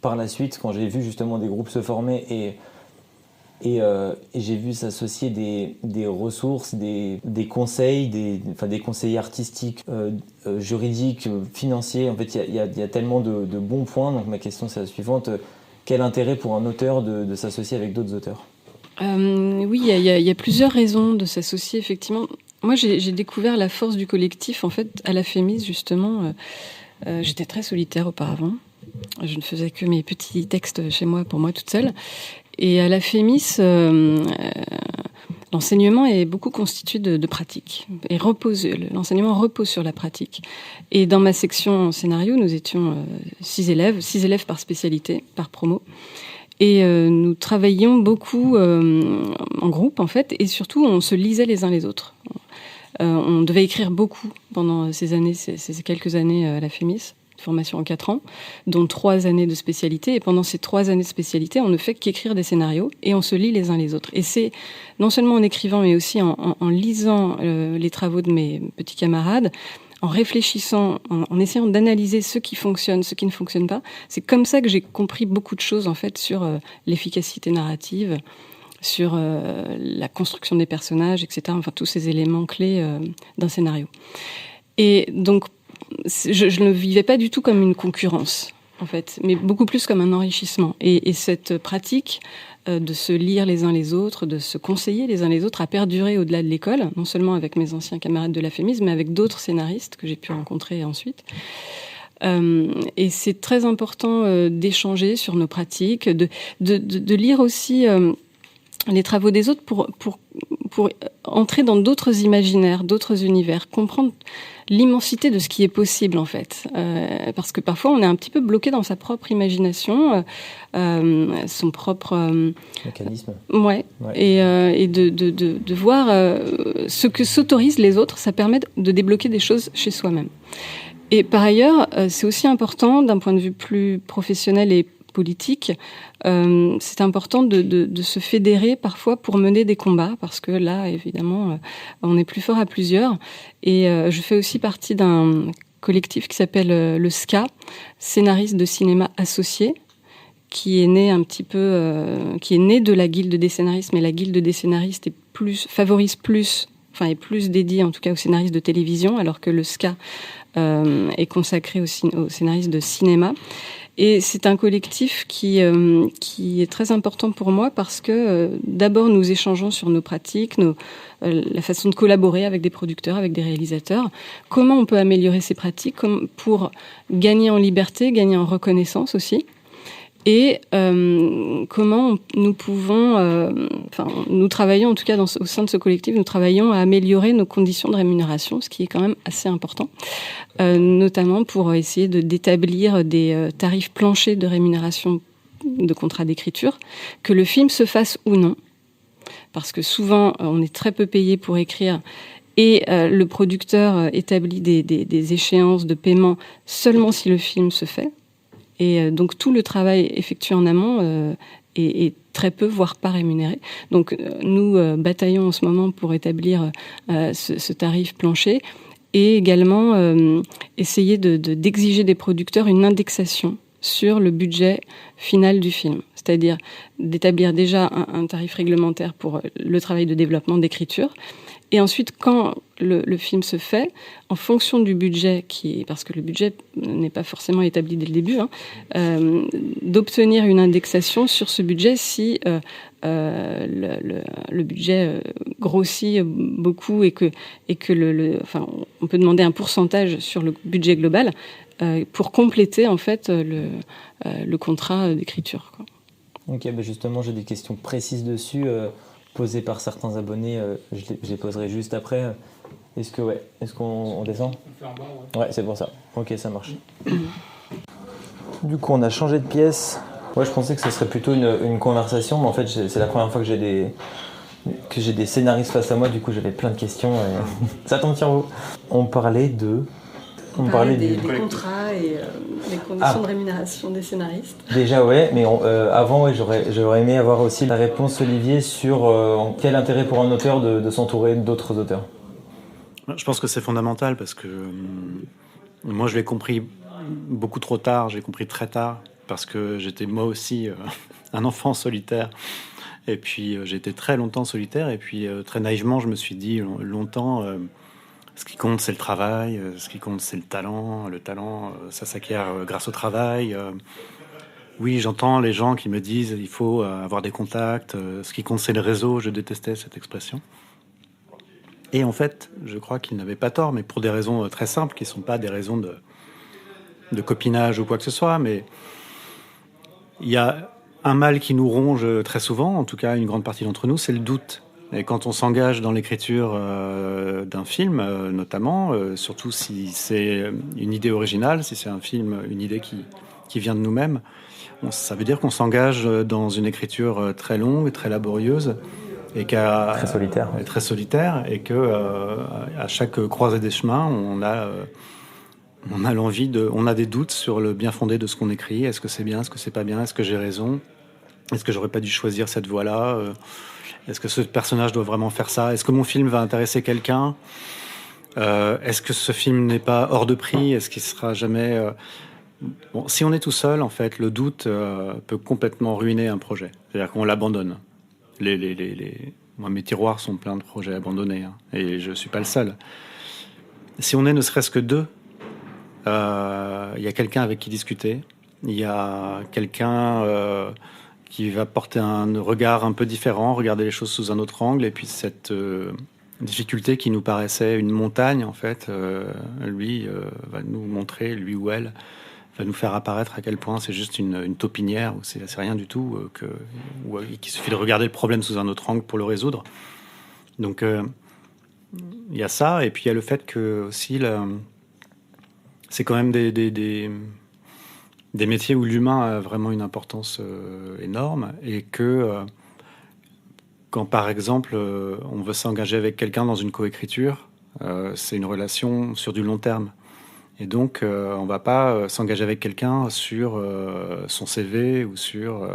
par la suite quand j'ai vu justement des groupes se former, et Et j'ai vu s'associer des ressources, des conseils, des conseillers artistiques, juridiques, financiers. En fait, il y a tellement de bons points. Donc ma question, c'est la suivante. Quel intérêt pour un auteur de s'associer avec d'autres auteurs ? Oui, il y a plusieurs raisons de s'associer, effectivement. Moi, j'ai découvert la force du collectif, en fait, à la Fémis, justement. J'étais très solitaire auparavant. Je ne faisais que mes petits textes chez moi, pour moi, toute seule. Et à la Fémis, l'enseignement est beaucoup constitué de pratique. Et l'enseignement repose sur la pratique. Et dans ma section scénario, nous étions 6 élèves par spécialité, par promo. Et nous travaillions beaucoup en groupe, en fait, et surtout, on se lisait les uns les autres. On devait écrire beaucoup pendant ces quelques années à la Fémis, formation en 4 ans, dont 3 années de spécialité. Et pendant ces 3 années de spécialité, on ne fait qu'écrire des scénarios et on se lit les uns les autres. Et c'est non seulement en écrivant, mais aussi en lisant les travaux de mes petits camarades, en réfléchissant, en essayant d'analyser ce qui fonctionne, ce qui ne fonctionne pas. C'est comme ça que j'ai compris beaucoup de choses, en fait, sur l'efficacité narrative, sur la construction des personnages, etc. Enfin, tous ces éléments clés d'un scénario. Et donc, je ne vivais pas du tout comme une concurrence, en fait, mais beaucoup plus comme un enrichissement. Et cette pratique de se lire les uns les autres, de se conseiller les uns les autres, a perduré au-delà de l'école, non seulement avec mes anciens camarades de la Fémis, mais avec d'autres scénaristes que j'ai pu rencontrer ensuite. Et c'est très important d'échanger sur nos pratiques, de lire aussi les travaux des autres pour entrer dans d'autres imaginaires, d'autres univers, comprendre l'immensité de ce qui est possible, en fait. Parce que parfois, on est un petit peu bloqué dans sa propre imagination, son propre mécanisme. Ouais. Et de voir ce que s'autorisent les autres, ça permet de débloquer des choses chez soi-même. Et par ailleurs, c'est aussi important, d'un point de vue plus professionnel et politique, c'est important de se fédérer parfois pour mener des combats, parce que là, évidemment, on est plus fort à plusieurs. Et je fais aussi partie d'un collectif qui s'appelle le SCA, Scénaristes de cinéma associés, qui est né qui est né de la guilde des scénaristes, mais la guilde des scénaristes est plus dédiée en tout cas aux scénaristes de télévision, alors que le SCA est consacré aux scénaristes de cinéma. Et c'est un collectif qui est très important pour moi parce que d'abord nous échangeons sur nos pratiques, la façon de collaborer avec des producteurs, avec des réalisateurs, comment on peut améliorer ces pratiques pour gagner en liberté, gagner en reconnaissance aussi. Et comment nous pouvons, nous travaillons en tout cas au sein de ce collectif, nous travaillons à améliorer nos conditions de rémunération, ce qui est quand même assez important, notamment pour essayer d'établir des tarifs planchers de rémunération de contrat d'écriture, que le film se fasse ou non, parce que souvent on est très peu payé pour écrire. Et le producteur établit des échéances de paiement seulement si le film se fait. Et donc tout le travail effectué en amont est très peu, voire pas rémunéré. Donc nous bataillons en ce moment pour établir ce tarif plancher et également essayer d'exiger des producteurs une indexation sur le budget final du film. C'est-à-dire d'établir déjà un tarif réglementaire pour le travail de développement d'écriture. Et ensuite, quand le film se fait, en fonction du budget, parce que le budget n'est pas forcément établi dès le début, d'obtenir une indexation sur ce budget si le budget grossit beaucoup et que on peut demander un pourcentage sur le budget global pour compléter en fait le contrat d'écriture, quoi. Ok, justement, j'ai des questions précises dessus. Posées par certains abonnés, je les poserai juste après. Est-ce qu'on descend ? On fait en bas, ouais, c'est pour ça. Ok, ça marche. Du coup, on a changé de pièce. Ouais, je pensais que ce serait plutôt une conversation, mais en fait, c'est la première fois que j'ai des scénaristes face à moi. Du coup, j'avais plein de questions. Ça tombe sur vous. On parlait des contrats et les conditions de rémunération des scénaristes. Déjà, ouais, mais avant, j'aurais aimé avoir aussi la réponse, Olivier, sur quel intérêt pour un auteur de s'entourer d'autres auteurs. Je pense que c'est fondamental parce que moi, je l'ai compris beaucoup trop tard, j'ai compris très tard, parce que j'étais moi aussi un enfant solitaire Et puis j'ai été très longtemps solitaire. Et puis très naïvement, je me suis dit longtemps, ce qui compte, c'est le travail. Ce qui compte, c'est le talent. Le talent, ça s'acquiert grâce au travail. Oui, j'entends les gens qui me disent il faut avoir des contacts. Ce qui compte, c'est le réseau. Je détestais cette expression. Et en fait, je crois qu'ils n'avaient pas tort, mais pour des raisons très simples, qui ne sont pas des raisons de copinage ou quoi que ce soit. Mais il y a un mal qui nous ronge très souvent, en tout cas une grande partie d'entre nous, c'est le doute. Et quand on s'engage dans l'écriture d'un film, notamment, surtout si c'est une idée originale, si c'est un film, une idée qui vient de nous-mêmes, ça veut dire qu'on s'engage dans une écriture très longue, très laborieuse, et très solitaire. Très solitaire, et que à chaque croisée des chemins, on a l'envie on a des doutes sur le bien fondé de ce qu'on écrit. Est-ce que c'est bien, est-ce que c'est pas bien, est-ce que j'ai raison, est-ce que j'aurais pas dû choisir cette voie-là, est-ce que ce personnage doit vraiment faire ça, est-ce que mon film va intéresser quelqu'un, est-ce que ce film n'est pas hors de prix, est-ce qu'il sera jamais Bon, si on est tout seul, en fait, le doute peut complètement ruiner un projet. C'est-à-dire qu'on l'abandonne. Moi, mes tiroirs sont pleins de projets abandonnés, hein, et je suis pas le seul. Si on est ne serait-ce que deux, y a quelqu'un avec qui discuter, il y a quelqu'un qui va porter un regard un peu différent, regarder les choses sous un autre angle, et puis cette difficulté qui nous paraissait une montagne, en fait, lui va nous montrer, lui ou elle, va nous faire apparaître à quel point c'est juste une taupinière, ou c'est rien du tout, qu'il suffit de regarder le problème sous un autre angle pour le résoudre. Donc il y a ça, et puis il y a le fait que aussi c'est quand même des métiers où l'humain a vraiment une importance énorme, et que quand par exemple on veut s'engager avec quelqu'un dans une coécriture, c'est une relation sur du long terme. Et donc, on ne va pas s'engager avec quelqu'un sur son CV ou sur...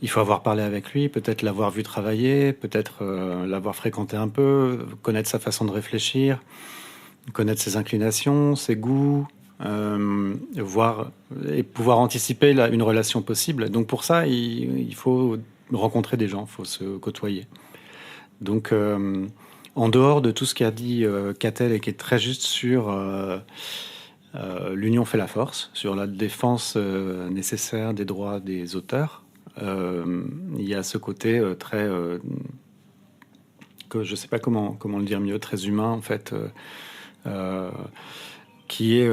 il faut avoir parlé avec lui, peut-être l'avoir vu travailler, peut-être l'avoir fréquenté un peu, connaître sa façon de réfléchir, connaître ses inclinations, ses goûts, voir et pouvoir anticiper une relation possible. Donc pour ça, il faut rencontrer des gens, il faut se côtoyer. Donc, en dehors de tout ce qu'a dit Catel, et qui est très juste sur... l'union fait la force, sur la défense nécessaire des droits des auteurs. Il y a ce côté très... que je ne sais pas comment le dire mieux, très humain, en fait, qui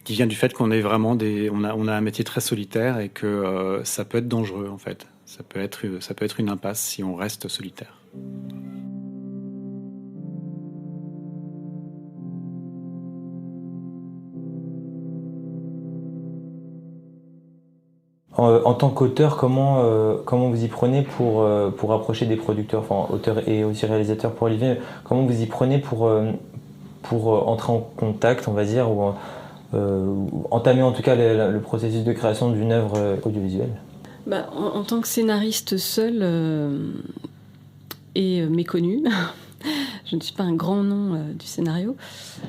vient du fait qu'on est vraiment on a un métier très solitaire, et que ça peut être dangereux, en fait. Ça peut être une impasse si on reste solitaire. En tant qu'auteur, comment vous y prenez pour approcher des producteurs, enfin auteur et aussi réalisateur pour Olivier, comment vous y prenez pour entrer en contact, on va dire, ou entamer en tout cas le processus de création d'une œuvre audiovisuelle? En tant que scénariste seul et méconnu, je ne suis pas un grand nom du scénario,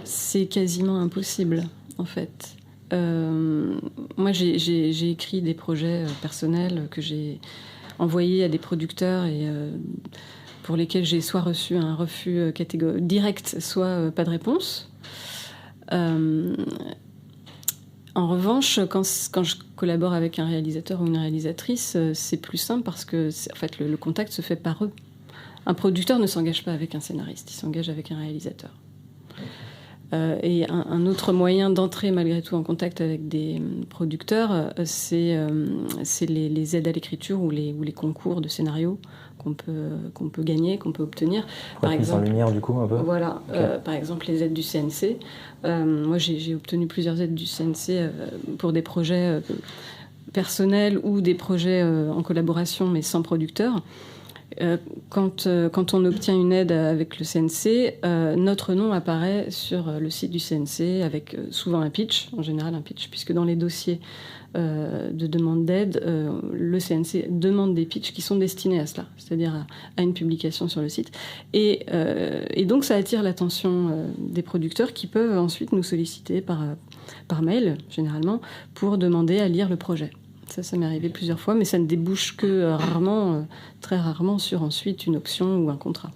c'est quasiment impossible, en fait. Moi, j'ai écrit des projets personnels que j'ai envoyés à des producteurs, et pour lesquels j'ai soit reçu un refus direct, soit pas de réponse. En revanche, quand je collabore avec un réalisateur ou une réalisatrice, c'est plus simple, parce que en fait, le contact se fait par eux. Un producteur ne s'engage pas avec un scénariste, il s'engage avec un réalisateur. Et un autre moyen d'entrer malgré tout en contact avec des producteurs, c'est les aides à l'écriture ou les concours de scénario qu'on peut gagner, qu'on peut obtenir. Par exemple, en lumière, du coup, un peu. Voilà, okay. Par exemple les aides du CNC. Moi, j'ai obtenu plusieurs aides du CNC pour des projets personnels ou des projets en collaboration mais sans producteur. Quand on obtient une aide avec le CNC, notre nom apparaît sur le site du CNC avec souvent un pitch, en général un pitch, puisque dans les dossiers de demande d'aide, le CNC demande des pitchs qui sont destinés à cela, c'est-à-dire à une publication sur le site. Et donc ça attire l'attention des producteurs, qui peuvent ensuite nous solliciter par mail, généralement, pour demander à lire le projet. Ça m'est arrivé plusieurs fois, mais ça ne débouche que rarement, très rarement, sur ensuite une option ou un contrat.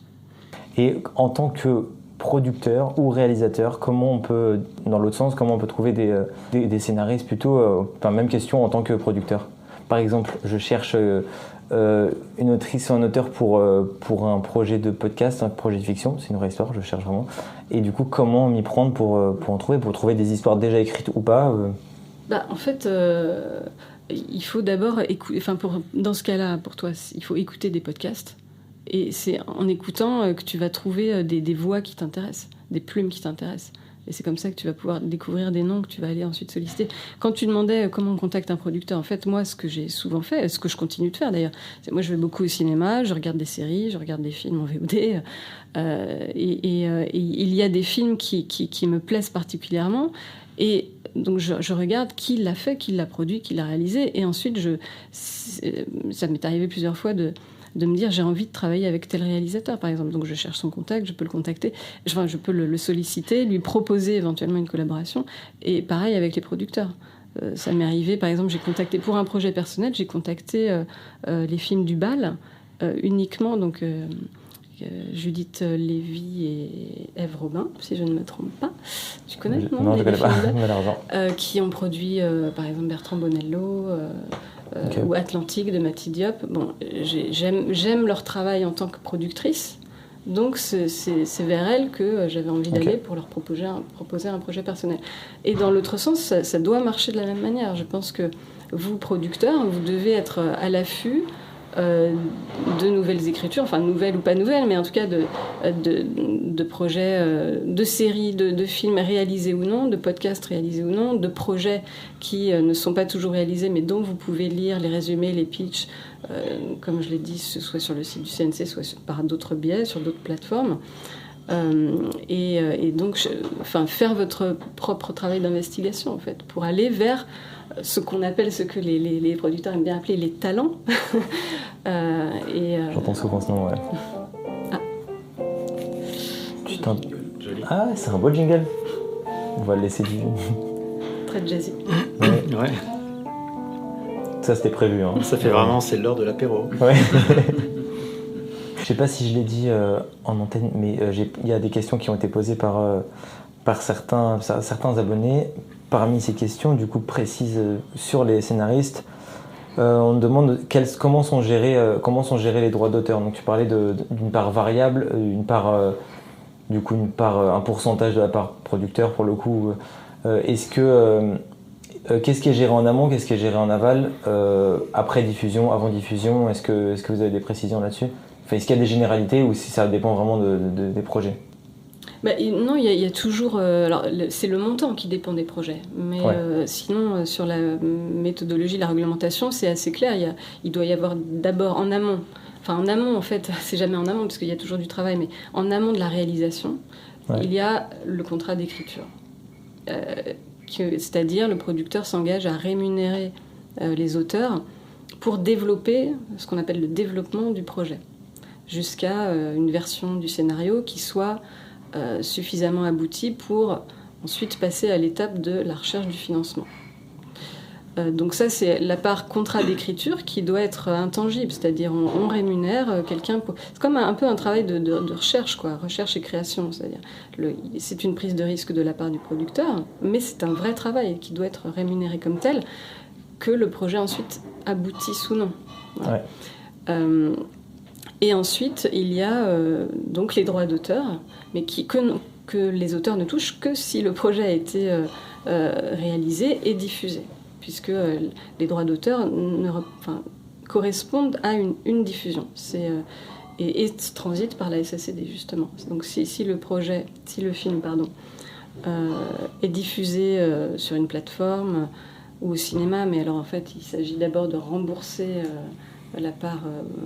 Et en tant que producteur ou réalisateur, comment on peut, dans l'autre sens, comment on peut trouver des scénaristes plutôt, même question en tant que producteur. Par exemple, je cherche une autrice ou un auteur pour un projet de podcast, un projet de fiction, c'est une vraie histoire, je cherche vraiment. Et du coup, comment m'y prendre pour trouver des histoires déjà écrites ou pas En fait, il faut d'abord écouter, dans ce cas-là, pour toi, il faut écouter des podcasts. Et c'est en écoutant que tu vas trouver des voix qui t'intéressent, des plumes qui t'intéressent. Et c'est comme ça que tu vas pouvoir découvrir des noms que tu vas aller ensuite solliciter. Quand tu demandais comment on contacte un producteur, en fait, moi, ce que j'ai souvent fait, ce que je continue de faire d'ailleurs, c'est moi, je vais beaucoup au cinéma, je regarde des séries, je regarde des films en VOD. Il y a des films qui me plaisent particulièrement. Et donc, je regarde qui l'a fait, qui l'a produit, qui l'a réalisé. Et ensuite, ça m'est arrivé plusieurs fois de me dire j'ai envie de travailler avec tel réalisateur, par exemple. Donc je cherche son contact, je peux le contacter, je peux le solliciter, lui proposer éventuellement une collaboration. Et pareil avec les producteurs. Ça m'est arrivé, par exemple, j'ai contacté pour un projet personnel, j'ai contacté les films du Bal uniquement, donc Judith Lévy et Ève Robin, si je ne me trompe pas. Tu connais? Non, je ne connais pas, malheureusement. Qui ont produit, par exemple, Bertrand Bonello... Okay. Ou Atlantique de Mati Diop. Bon, j'aime leur travail en tant que productrice, donc c'est vers elles que j'avais envie d'aller pour leur proposer un projet personnel. Et dans l'autre sens, ça doit marcher de la même manière. Je pense que vous, producteurs, vous devez être à l'affût de nouvelles écritures, enfin nouvelles ou pas nouvelles, mais en tout cas de projets, de séries, de films réalisés ou non, de podcasts réalisés ou non, de projets qui ne sont pas toujours réalisés, mais dont vous pouvez lire les résumés, les pitchs, comme je l'ai dit, soit sur le site du CNC, soit par d'autres biais, sur d'autres plateformes. Et donc, faire votre propre travail d'investigation, en fait, pour aller vers ce qu'on appelle, ce que les producteurs aiment bien appeler les talents. J'entends souvent ce nom, ouais. Ah, c'est un beau jingle. On va le laisser du... Très jazzy. Ouais. Ça, c'était prévu. Hein. Ça fait vraiment, c'est l'heure de l'apéro. Ouais. Je sais pas si je l'ai dit en antenne, mais il y a des questions qui ont été posées par certains abonnés. Parmi ces questions, du coup, précises sur les scénaristes, on me demande comment sont gérés les droits d'auteur. Donc, tu parlais d'une part variable, une part, un pourcentage de la part producteur pour le coup. Qu'est-ce qui est géré en amont, qu'est-ce qui est géré en aval, après diffusion, avant diffusion? Est-ce que vous avez des précisions là-dessus? Est-ce qu'il y a des généralités ou si ça dépend vraiment des projets? Non, il y a toujours... alors, c'est le montant qui dépend des projets. Mais sinon, sur la méthodologie, la réglementation, c'est assez clair. Il doit y avoir d'abord en amont... Enfin, en amont, en fait, c'est jamais en amont, parce qu'il y a toujours du travail, mais en amont de la réalisation, il y a le contrat d'écriture. C'est-à-dire, le producteur s'engage à rémunérer les auteurs pour développer ce qu'on appelle le développement du projet, jusqu'à une version du scénario qui soit suffisamment aboutie pour ensuite passer à l'étape de la recherche du financement. Donc ça, c'est la part contrat d'écriture qui doit être intangible, c'est-à-dire on rémunère quelqu'un pour... C'est comme un peu un travail de recherche, quoi, recherche et création, c'est-à-dire c'est une prise de risque de la part du producteur, mais c'est un vrai travail qui doit être rémunéré comme tel, que le projet ensuite aboutisse ou non. Voilà. Et ensuite, il y a donc les droits d'auteur, mais que les auteurs ne touchent que si le projet a été réalisé et diffusé, puisque les droits d'auteur correspondent à une diffusion. Et transitent par la SACD, justement. Donc si le film est diffusé sur une plateforme ou au cinéma, mais alors en fait, il s'agit d'abord de rembourser... la part...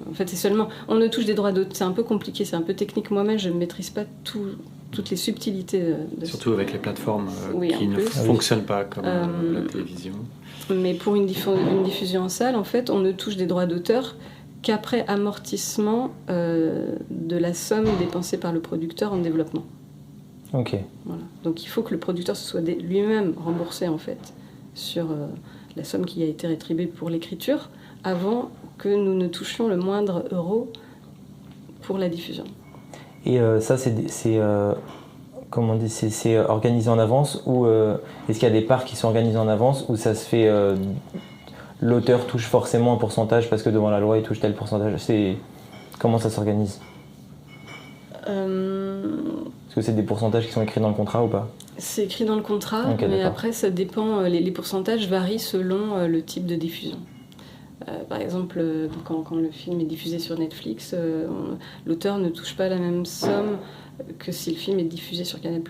en fait, c'est seulement... On ne touche des droits d'auteur. C'est un peu compliqué, c'est un peu technique. Moi-même, je ne maîtrise pas toutes les subtilités. Surtout avec les plateformes qui ne fonctionnent pas comme la télévision. Mais pour une diffusion en salle, en fait, on ne touche des droits d'auteur qu'après amortissement de la somme dépensée par le producteur en développement. Ok. Voilà. Donc, il faut que le producteur se soit lui-même remboursé, en fait, sur la somme qui a été rétribuée pour l'écriture, avant que nous ne touchions le moindre euro pour la diffusion. Et ça, comment on dit, c'est organisé en avance ou est-ce qu'il y a des parts qui sont organisées en avance ou ça se fait l'auteur touche forcément un pourcentage parce que devant la loi il touche tel pourcentage. Comment ça s'organise ? Est-ce que c'est des pourcentages qui sont écrits dans le contrat ou pas ? C'est écrit dans le contrat, okay, mais d'accord. Après ça dépend, les pourcentages varient selon le type de diffusion. Par exemple, quand le film est diffusé sur Netflix, l'auteur ne touche pas la même somme que si le film est diffusé sur Canal+.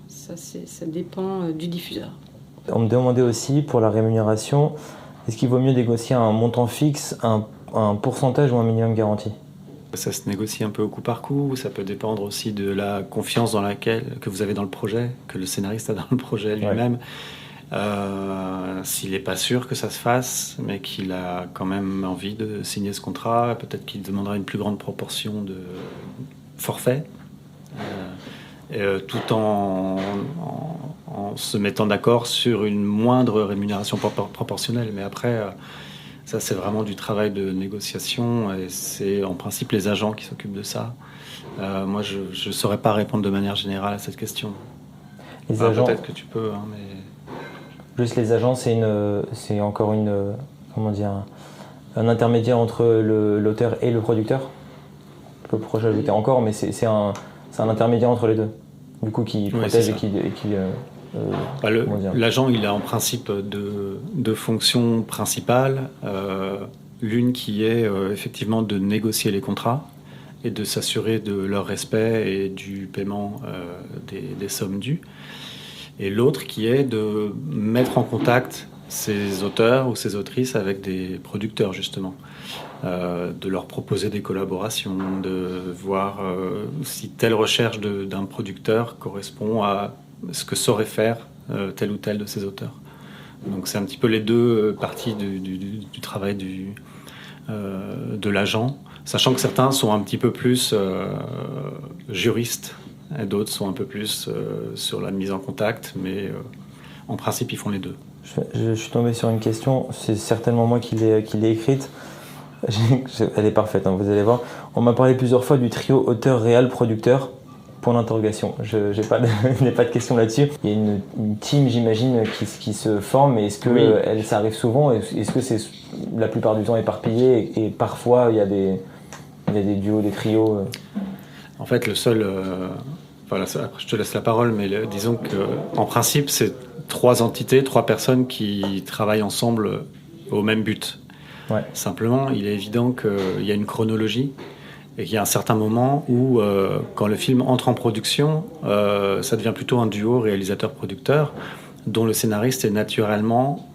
Ça dépend du diffuseur. On me demandait aussi, pour la rémunération, est-ce qu'il vaut mieux négocier un montant fixe, un pourcentage ou un minimum garanti ? Ça se négocie un peu au coup par coup, ça peut dépendre aussi de la confiance que vous avez dans le projet, que le scénariste a dans le projet lui-même. Ouais. S'il n'est pas sûr que ça se fasse, mais qu'il a quand même envie de signer ce contrat, peut-être qu'il demandera une plus grande proportion de forfait, tout en se mettant d'accord sur une moindre rémunération proportionnelle. Mais après, ça c'est vraiment du travail de négociation et c'est en principe les agents qui s'occupent de ça. Moi, je ne saurais pas répondre de manière générale à cette question. Les agents... Peut-être que tu peux, hein, mais... Juste les agents, c'est encore un intermédiaire entre l'auteur et le producteur. Je peux ajouter encore, mais c'est un intermédiaire entre les deux. Du coup, qui protège et qui l'agent, il a en principe deux fonctions principales. L'une qui est effectivement de négocier les contrats et de s'assurer de leur respect et du paiement des sommes dues. Et l'autre qui est de mettre en contact ces auteurs ou ces autrices avec des producteurs, justement. De leur proposer des collaborations, de voir si telle recherche d'un producteur correspond à ce que saurait faire tel ou tel de ces auteurs. Donc c'est un petit peu les deux parties du travail de l'agent, sachant que certains sont un petit peu plus juristes, et d'autres sont un peu plus sur la mise en contact, mais en principe, ils font les deux. Je suis tombé sur une question, c'est certainement moi qui l'ai écrite. Elle est parfaite, hein, vous allez voir. On m'a parlé plusieurs fois du trio auteur-réal-producteur, point d'interrogation. Je n'ai pas de question là-dessus. Il y a une team, j'imagine, qui se forme, mais est-ce que ça arrive souvent ? Est-ce que c'est la plupart du temps éparpillé et parfois il y a des duos, des trios En fait, le seul... après, je te laisse la parole, mais disons qu'en principe, c'est 3 entités, 3 personnes qui travaillent ensemble au même but. Ouais. Simplement, il est évident qu'il y a une chronologie et qu'il y a un certain moment où, quand le film entre en production, ça devient plutôt un duo réalisateur-producteur dont le scénariste est naturellement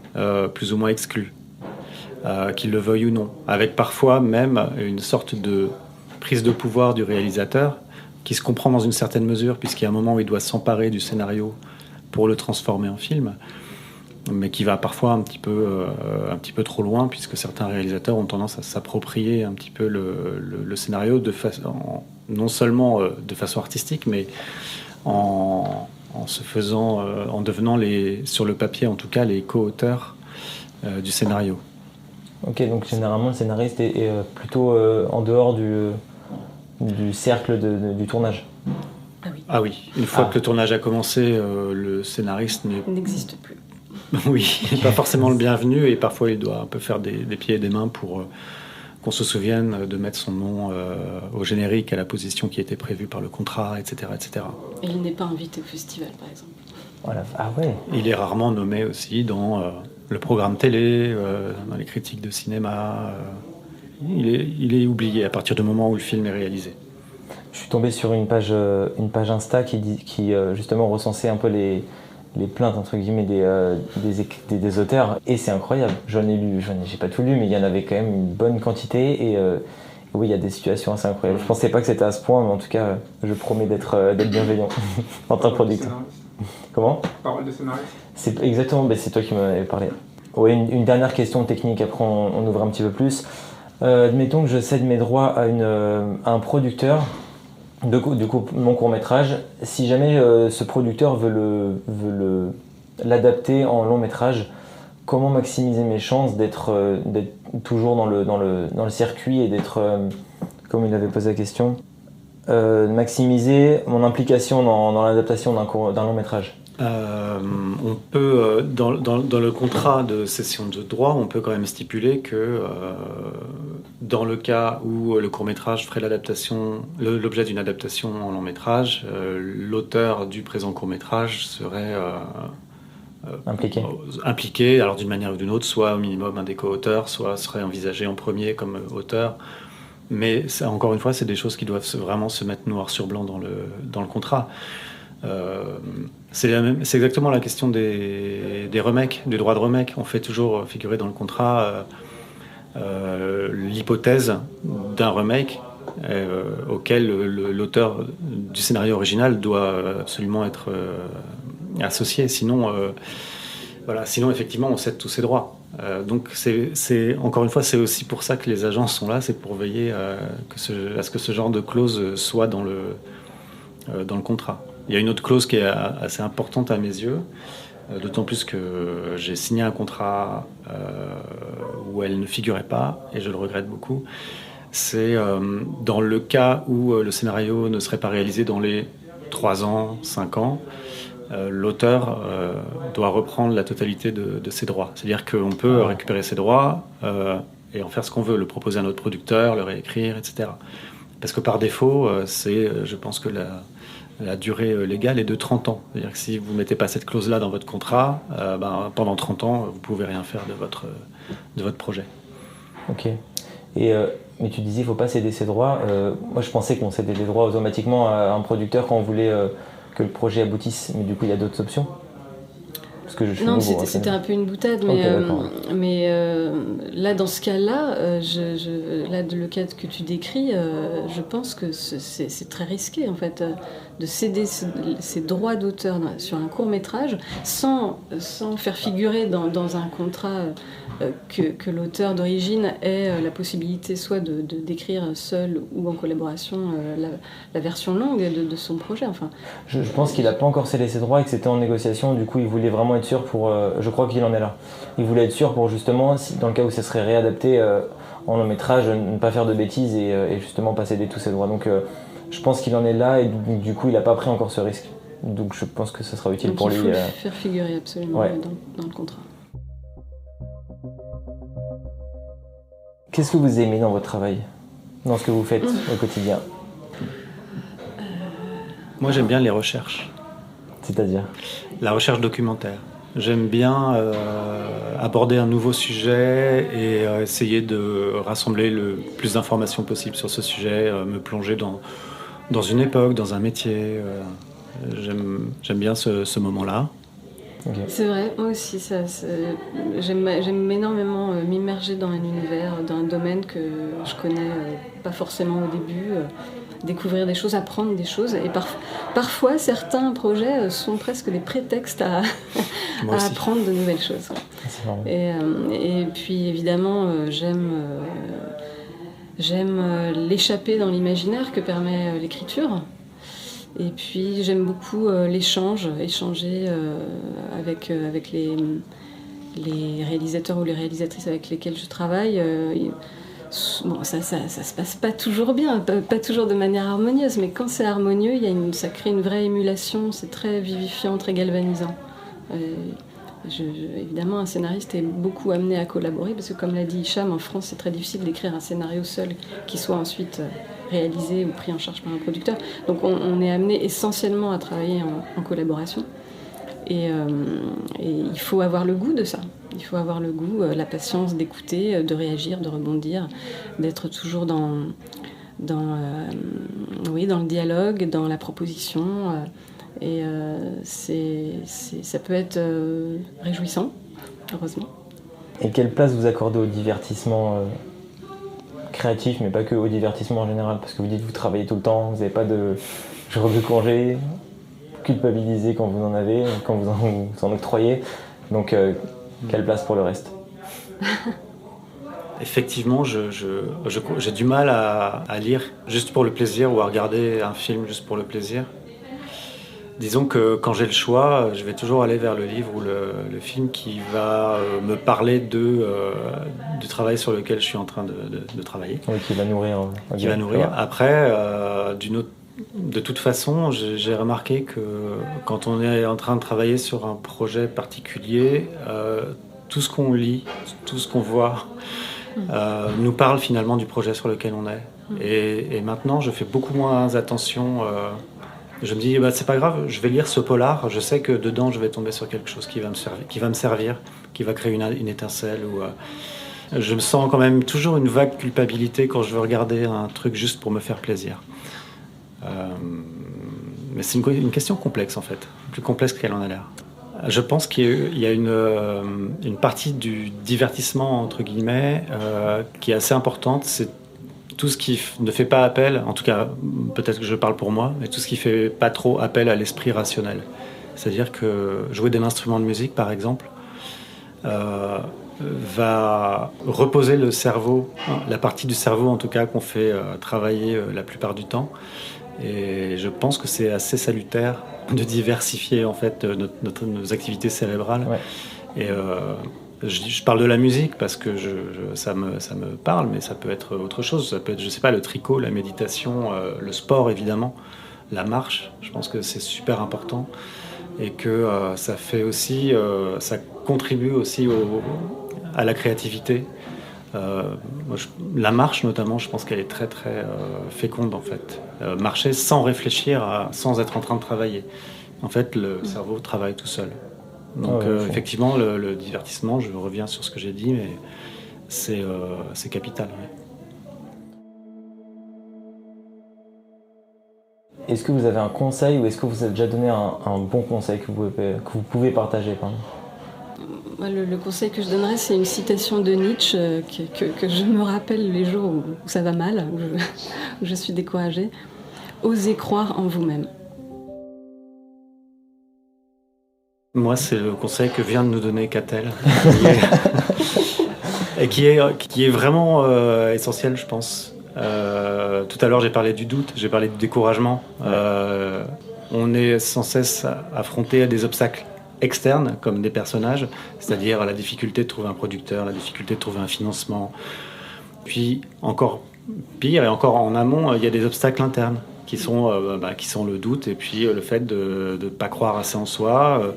plus ou moins exclu, qu'il le veuille ou non, avec parfois même une sorte de prise de pouvoir du réalisateur qui se comprend dans une certaine mesure, puisqu'il y a un moment où il doit s'emparer du scénario pour le transformer en film, mais qui va parfois un petit peu trop loin, puisque certains réalisateurs ont tendance à s'approprier un petit peu le scénario non seulement de façon artistique, mais en devenant sur le papier en tout cas les co-auteurs du scénario. Ok, donc généralement le scénariste est plutôt en dehors du cercle du tournage. Ah oui, une fois que le tournage a commencé, le scénariste n'existe plus. Oui, il n'est pas forcément le bienvenu et parfois il doit un peu faire des pieds et des mains pour qu'on se souvienne de mettre son nom au générique à la position qui était prévue par le contrat, etc. etc. Et il n'est pas invité au festival, par exemple. Voilà. Ah ouais. Il est rarement nommé aussi dans le programme télé, dans les critiques de cinéma. Il est oublié à partir du moment où le film est réalisé. Je suis tombé sur une page Insta qui justement recensait un peu les plaintes entre guillemets des auteurs et c'est incroyable. J'ai pas tout lu, mais il y en avait quand même une bonne quantité et oui, il y a des situations assez incroyables. Je pensais pas que c'était à ce point, mais en tout cas, je promets d'être bienveillant en tant que producteur. Comment ? Parole de scénariste. C'est exactement, c'est toi qui m'en avais parlé. Oui, une dernière question technique. Après, on ouvre un petit peu plus. Admettons que je cède mes droits à un producteur de mon court-métrage. Si jamais ce producteur veut l'adapter en long-métrage, comment maximiser mes chances d'être toujours dans le circuit et d'être, comme il avait posé la question, maximiser mon implication dans l'adaptation d'un long métrage. On peut, dans le contrat de cession de droit, on peut quand même stipuler que dans le cas où le court-métrage ferait l'objet d'une adaptation en long-métrage, l'auteur du présent court-métrage serait impliqué, alors d'une manière ou d'une autre, soit au minimum un des co-auteurs, soit serait envisagé en premier comme auteur. Mais ça, encore une fois, c'est des choses qui doivent vraiment se mettre noir sur blanc dans le contrat. C'est exactement la question des remakes, du droit de remake. On fait toujours figurer dans le contrat l'hypothèse d'un remake auquel l'auteur du scénario original doit absolument être associé. Sinon, sinon effectivement, on cède tous ses droits. Donc, encore une fois, c'est aussi pour ça que les agences sont là, c'est pour veiller à ce que ce genre de clause soit dans le contrat. Il y a une autre clause qui est assez importante à mes yeux, d'autant plus que j'ai signé un contrat où elle ne figurait pas, et je le regrette beaucoup. C'est dans le cas où le scénario ne serait pas réalisé dans les 3 ans, 5 ans, l'auteur doit reprendre la totalité de ses droits. C'est-à-dire qu'on peut récupérer ses droits et en faire ce qu'on veut, le proposer à notre producteur, le réécrire, etc. Parce que par défaut, je pense que la durée légale est de 30 ans. C'est-à-dire que si vous ne mettez pas cette clause-là dans votre contrat, pendant 30 ans, vous ne pouvez rien faire de votre projet. Ok. Mais tu disais qu'il ne faut pas céder ses droits. Moi, je pensais qu'on cédait des droits automatiquement à un producteur quand on voulait que le projet aboutisse. Mais du coup, il y a d'autres options. Parce que c'était un peu une boutade. Mais là, dans ce cas-là, le cas que tu décris, je pense que c'est très risqué, en fait, de céder ses droits d'auteur sur un court-métrage sans faire figurer dans un contrat que l'auteur d'origine ait la possibilité soit d'écrire seul ou en collaboration la version longue de son projet. Enfin. Je pense qu'il n'a pas encore cédé ses droits et que c'était en négociation. Du coup, il voulait vraiment être sûr pour... je crois qu'il en est là. Il voulait être sûr pour justement, dans le cas où ça serait réadapté en long métrage, ne pas faire de bêtises et justement pas céder tous ses droits. Donc je pense qu'il en est là et du coup, il n'a pas pris encore ce risque. Donc je pense que ce sera utile pour lui. Il faut le faire figurer absolument dans le contrat. Qu'est-ce que vous aimez dans votre travail, dans ce que vous faites au quotidien ? Moi, j'aime bien les recherches. C'est-à-dire ? La recherche documentaire. J'aime bien aborder un nouveau sujet et essayer de rassembler le plus d'informations possible sur ce sujet, me plonger dans une époque, dans un métier. J'aime bien ce moment-là. Okay. C'est vrai, moi aussi, j'aime énormément m'immerger dans un univers, dans un domaine que je connais pas forcément au début, découvrir des choses, apprendre des choses. Et parfois, certains projets sont presque des prétextes à apprendre de nouvelles choses. Et puis, évidemment, j'aime l'échapper dans l'imaginaire que permet l'écriture. Et puis j'aime beaucoup échanger avec les réalisateurs ou les réalisatrices avec lesquels je travaille. Ça se passe pas toujours bien, pas toujours de manière harmonieuse, mais quand c'est harmonieux, ça crée une vraie émulation, c'est très vivifiant, très galvanisant. Évidemment, un scénariste est beaucoup amené à collaborer, parce que comme l'a dit Hicham, en France, c'est très difficile d'écrire un scénario seul qui soit ensuite réalisé ou pris en charge par un producteur. Donc on est amené essentiellement à travailler en collaboration. Et il faut avoir le goût de ça. Il faut avoir le goût, la patience d'écouter, de réagir, de rebondir, d'être toujours dans le dialogue, dans la proposition. Et ça peut être réjouissant, heureusement. Et quelle place vous accordez au divertissement créatif, mais pas que au divertissement en général ? Parce que vous dites que vous travaillez tout le temps, vous n'avez pas de jour de congé, culpabilisez quand vous en avez, quand vous en octroyez. Donc, quelle place pour le reste ? Effectivement, j'ai du mal à lire juste pour le plaisir ou à regarder un film juste pour le plaisir. Disons que quand j'ai le choix, je vais toujours aller vers le livre ou le film qui va me parler du travail sur lequel je suis en train de travailler. Oui, qui va nourrir. Qui va nourrir. Après, de toute façon, j'ai remarqué que quand on est en train de travailler sur un projet particulier, tout ce qu'on lit, tout ce qu'on voit, nous parle finalement du projet sur lequel on est. Et maintenant, je fais beaucoup moins attention. Je me dis, c'est pas grave, je vais lire ce polar. Je sais que dedans, je vais tomber sur quelque chose qui va me servir, qui va créer une étincelle. Je me sens quand même toujours une vague culpabilité quand je veux regarder un truc juste pour me faire plaisir. Mais c'est une question complexe en fait, plus complexe qu'elle en a l'air. Je pense qu'il y a une partie du divertissement entre guillemets qui est assez importante. C'est tout ce qui ne fait pas appel, en tout cas peut-être que je parle pour moi, mais tout ce qui fait pas trop appel à l'esprit rationnel. C'est-à-dire que jouer d'un instrument de musique par exemple va reposer le cerveau, la partie du cerveau en tout cas qu'on fait travailler la plupart du temps. Et je pense que c'est assez salutaire de diversifier en fait nos activités cérébrales. Ouais. Et je parle de la musique parce que ça me parle, mais ça peut être autre chose. Ça peut être, je sais pas, le tricot, la méditation, le sport évidemment, la marche. Je pense que c'est super important et que ça fait aussi, ça contribue aussi à la créativité. La marche notamment, je pense qu'elle est très très féconde en fait. Marcher sans réfléchir, sans être en train de travailler. En fait, le cerveau travaille tout seul. Donc effectivement, le divertissement, je reviens sur ce que j'ai dit, mais c'est capital. Ouais. Est-ce que vous avez un conseil ou est-ce que vous avez déjà donné un bon conseil que vous pouvez partager Le conseil que je donnerais, c'est une citation de Nietzsche que je me rappelle les jours où ça va mal, où je suis découragée. Osez croire en vous-même. Moi, c'est le conseil que vient de nous donner Catel, et qui est vraiment essentiel, je pense. Tout à l'heure, j'ai parlé du doute, j'ai parlé du découragement. On est sans cesse affronté à des obstacles externes, comme des personnages, c'est-à-dire la difficulté de trouver un producteur, la difficulté de trouver un financement. Puis, encore pire, et encore en amont, il y a des obstacles internes, qui sont le doute, et puis le fait de ne pas croire assez en soi,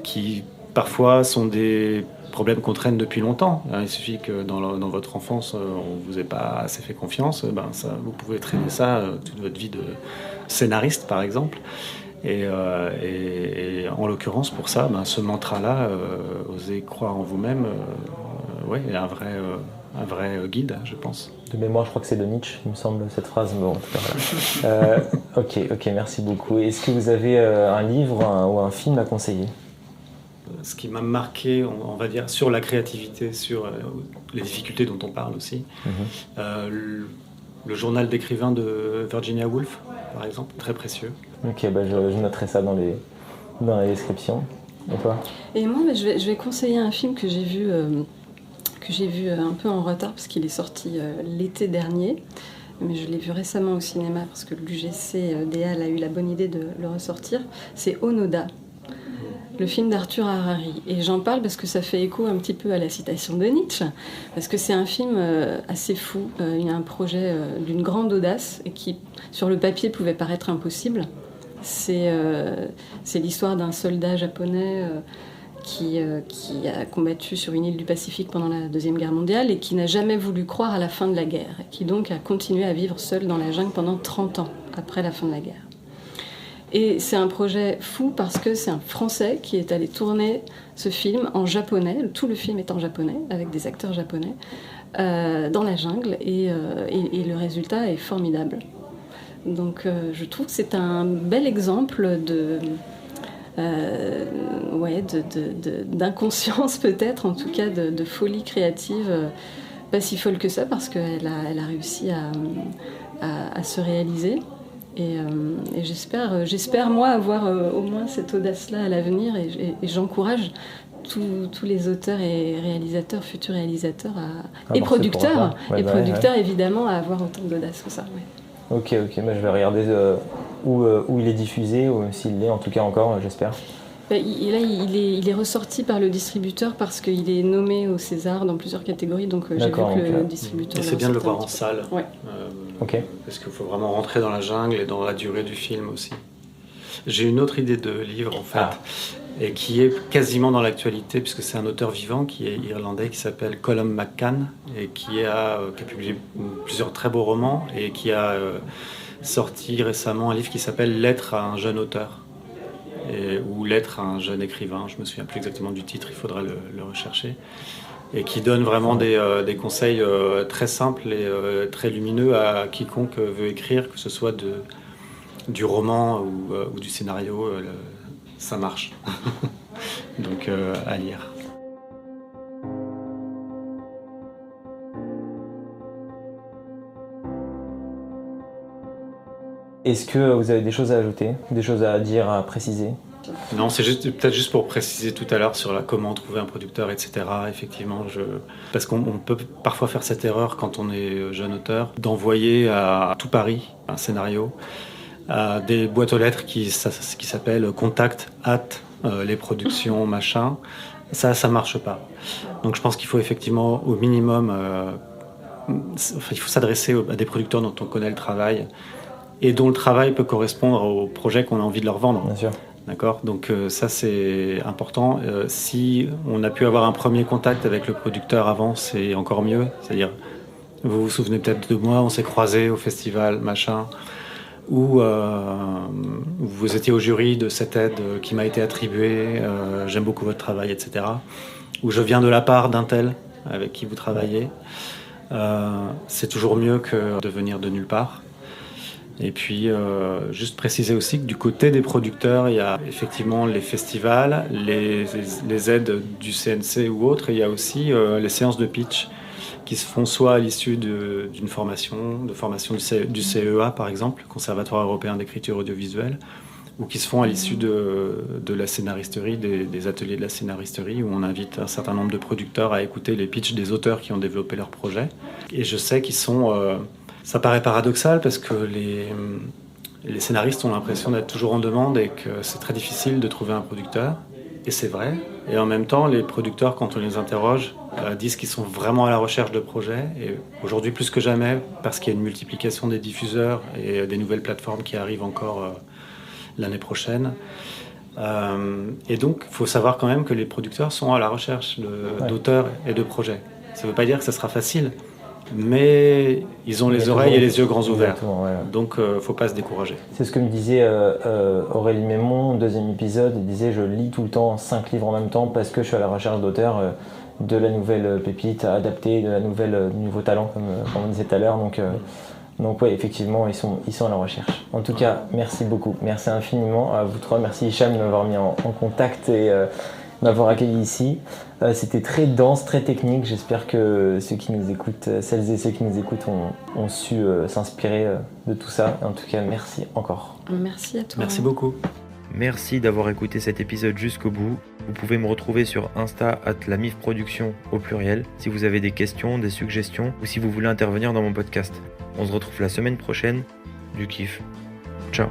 qui parfois sont des problèmes qu'on traîne depuis longtemps. Il suffit que dans votre enfance, on ne vous ait pas assez fait confiance, vous pouvez traîner ça toute votre vie de scénariste, par exemple. Et en l'occurrence, pour ça, ce mantra-là, osez croire en vous-même, est un vrai guide, je pense. De mémoire, je crois que c'est de Nietzsche, il me semble, cette phrase. Bon, en tout cas, voilà. Ok, merci beaucoup. Est-ce que vous avez un livre ou un film à conseiller ? Ce qui m'a marqué, on va dire, sur la créativité, sur les difficultés dont on parle aussi, le journal d'écrivain de Virginia Woolf, par exemple, très précieux. Ok, je noterai ça dans les descriptions. Et toi ? Et moi, je vais conseiller un film que j'ai vu un peu en retard parce qu'il est sorti l'été dernier, mais je l'ai vu récemment au cinéma parce que l'UGC DEAL a eu la bonne idée de le ressortir. C'est Onoda, le film d'Arthur Harari. Et j'en parle parce que ça fait écho un petit peu à la citation de Nietzsche, parce que c'est un film assez fou. Il y a un projet d'une grande audace et qui, sur le papier, pouvait paraître impossible. C'est l'histoire d'un soldat japonais qui a combattu sur une île du Pacifique pendant la Deuxième Guerre mondiale et qui n'a jamais voulu croire à la fin de la guerre, et qui donc a continué à vivre seul dans la jungle pendant 30 ans après la fin de la guerre. Et c'est un projet fou parce que c'est un Français qui est allé tourner ce film en japonais. Tout le film est en japonais, avec des acteurs japonais, dans la jungle. Et le résultat est formidable. Donc je trouve que c'est un bel exemple d'inconscience peut-être, en tout cas de folie créative. Pas si folle que ça parce qu'elle a réussi à se réaliser. Et j'espère moi avoir au moins cette audace-là à l'avenir, et j'encourage tous les auteurs et réalisateurs, futurs réalisateurs et producteurs évidemment à avoir autant d'audace que ça. Ouais. Ok, bah, je vais regarder où il est diffusé, ou s'il l'est en tout cas encore, j'espère. Là, il est ressorti par le distributeur parce qu'il est nommé au César dans plusieurs catégories, donc j'ai vu que le distributeur... Et c'est bien de le voir en salle, ouais. Parce qu'il faut vraiment rentrer dans la jungle et dans la durée du film aussi. J'ai une autre idée de livre en fait, et qui est quasiment dans l'actualité, puisque c'est un auteur vivant qui est irlandais, qui s'appelle Colum McCann, et qui a publié plusieurs très beaux romans, et qui a sorti récemment un livre qui s'appelle Lettre à un jeune auteur. Ou Lettre à un jeune écrivain, je me souviens plus exactement du titre, il faudra le rechercher, et qui donne vraiment des conseils très simples et très lumineux à quiconque veut écrire, que ce soit du roman ou du scénario, ça marche. Donc à lire. Est-ce que vous avez des choses à ajouter, des choses à dire, à préciser ? Non, c'est peut-être juste pour préciser tout à l'heure sur comment trouver un producteur, etc. Effectivement, parce qu'on peut parfois faire cette erreur quand on est jeune auteur, d'envoyer à tout Paris un scénario, à des boîtes aux lettres qui s'appellent contact @ les productions machin. Ça marche pas. Donc je pense qu'il faut effectivement au minimum, il faut s'adresser à des producteurs dont on connaît le travail et dont le travail peut correspondre au projet qu'on a envie de leur vendre. Bien sûr. D'accord ? Donc ça c'est important. Si on a pu avoir un premier contact avec le producteur avant, c'est encore mieux. C'est-à-dire, vous vous souvenez peut-être de moi, on s'est croisés au festival, machin, ou vous étiez au jury de cette aide qui m'a été attribuée, j'aime beaucoup votre travail, etc. Ou je viens de la part d'un tel avec qui vous travaillez. C'est toujours mieux que de venir de nulle part. Et puis, juste préciser aussi que du côté des producteurs, il y a effectivement les festivals, les aides du CNC ou autres, et il y a aussi les séances de pitch qui se font soit à l'issue d'une formation du CEA par exemple, Conservatoire européen d'écriture audiovisuelle, ou qui se font à l'issue de la scénaristerie, des ateliers de la scénaristerie, où on invite un certain nombre de producteurs à écouter les pitchs des auteurs qui ont développé leur projet. Et je sais qu'ils sont... ça paraît paradoxal parce que les scénaristes ont l'impression d'être toujours en demande et que c'est très difficile de trouver un producteur. Et c'est vrai. Et en même temps, les producteurs, quand on les interroge, disent qu'ils sont vraiment à la recherche de projets. Et aujourd'hui, plus que jamais, parce qu'il y a une multiplication des diffuseurs et des nouvelles plateformes qui arrivent encore l'année prochaine. Et donc, il faut savoir quand même que les producteurs sont à la recherche d'auteurs et de projets. Ça ne veut pas dire que ça sera facile, mais ils ont les oreilles et les yeux grands ouverts. Donc, il ne faut pas se décourager. C'est ce que me disait Aurélie Mémon, deuxième épisode. Il disait « Je lis tout le temps 5 livres en même temps parce que je suis à la recherche d'auteurs, de la nouvelle pépite à adapter, du nouveau talent, comme on disait tout à l'heure. » Donc oui, effectivement, ils sont à la recherche. En tout cas, merci beaucoup. Merci infiniment à vous trois. Merci Hicham de m'avoir mis en contact et m'avoir accueilli ici. C'était très dense, très technique. J'espère que celles et ceux qui nous écoutent ont su s'inspirer de tout ça. En tout cas, merci encore. Merci à toi. Merci beaucoup. Merci d'avoir écouté cet épisode jusqu'au bout. Vous pouvez me retrouver sur Insta @lamifproduction au pluriel si vous avez des questions, des suggestions ou si vous voulez intervenir dans mon podcast. On se retrouve la semaine prochaine. Du kiff. Ciao.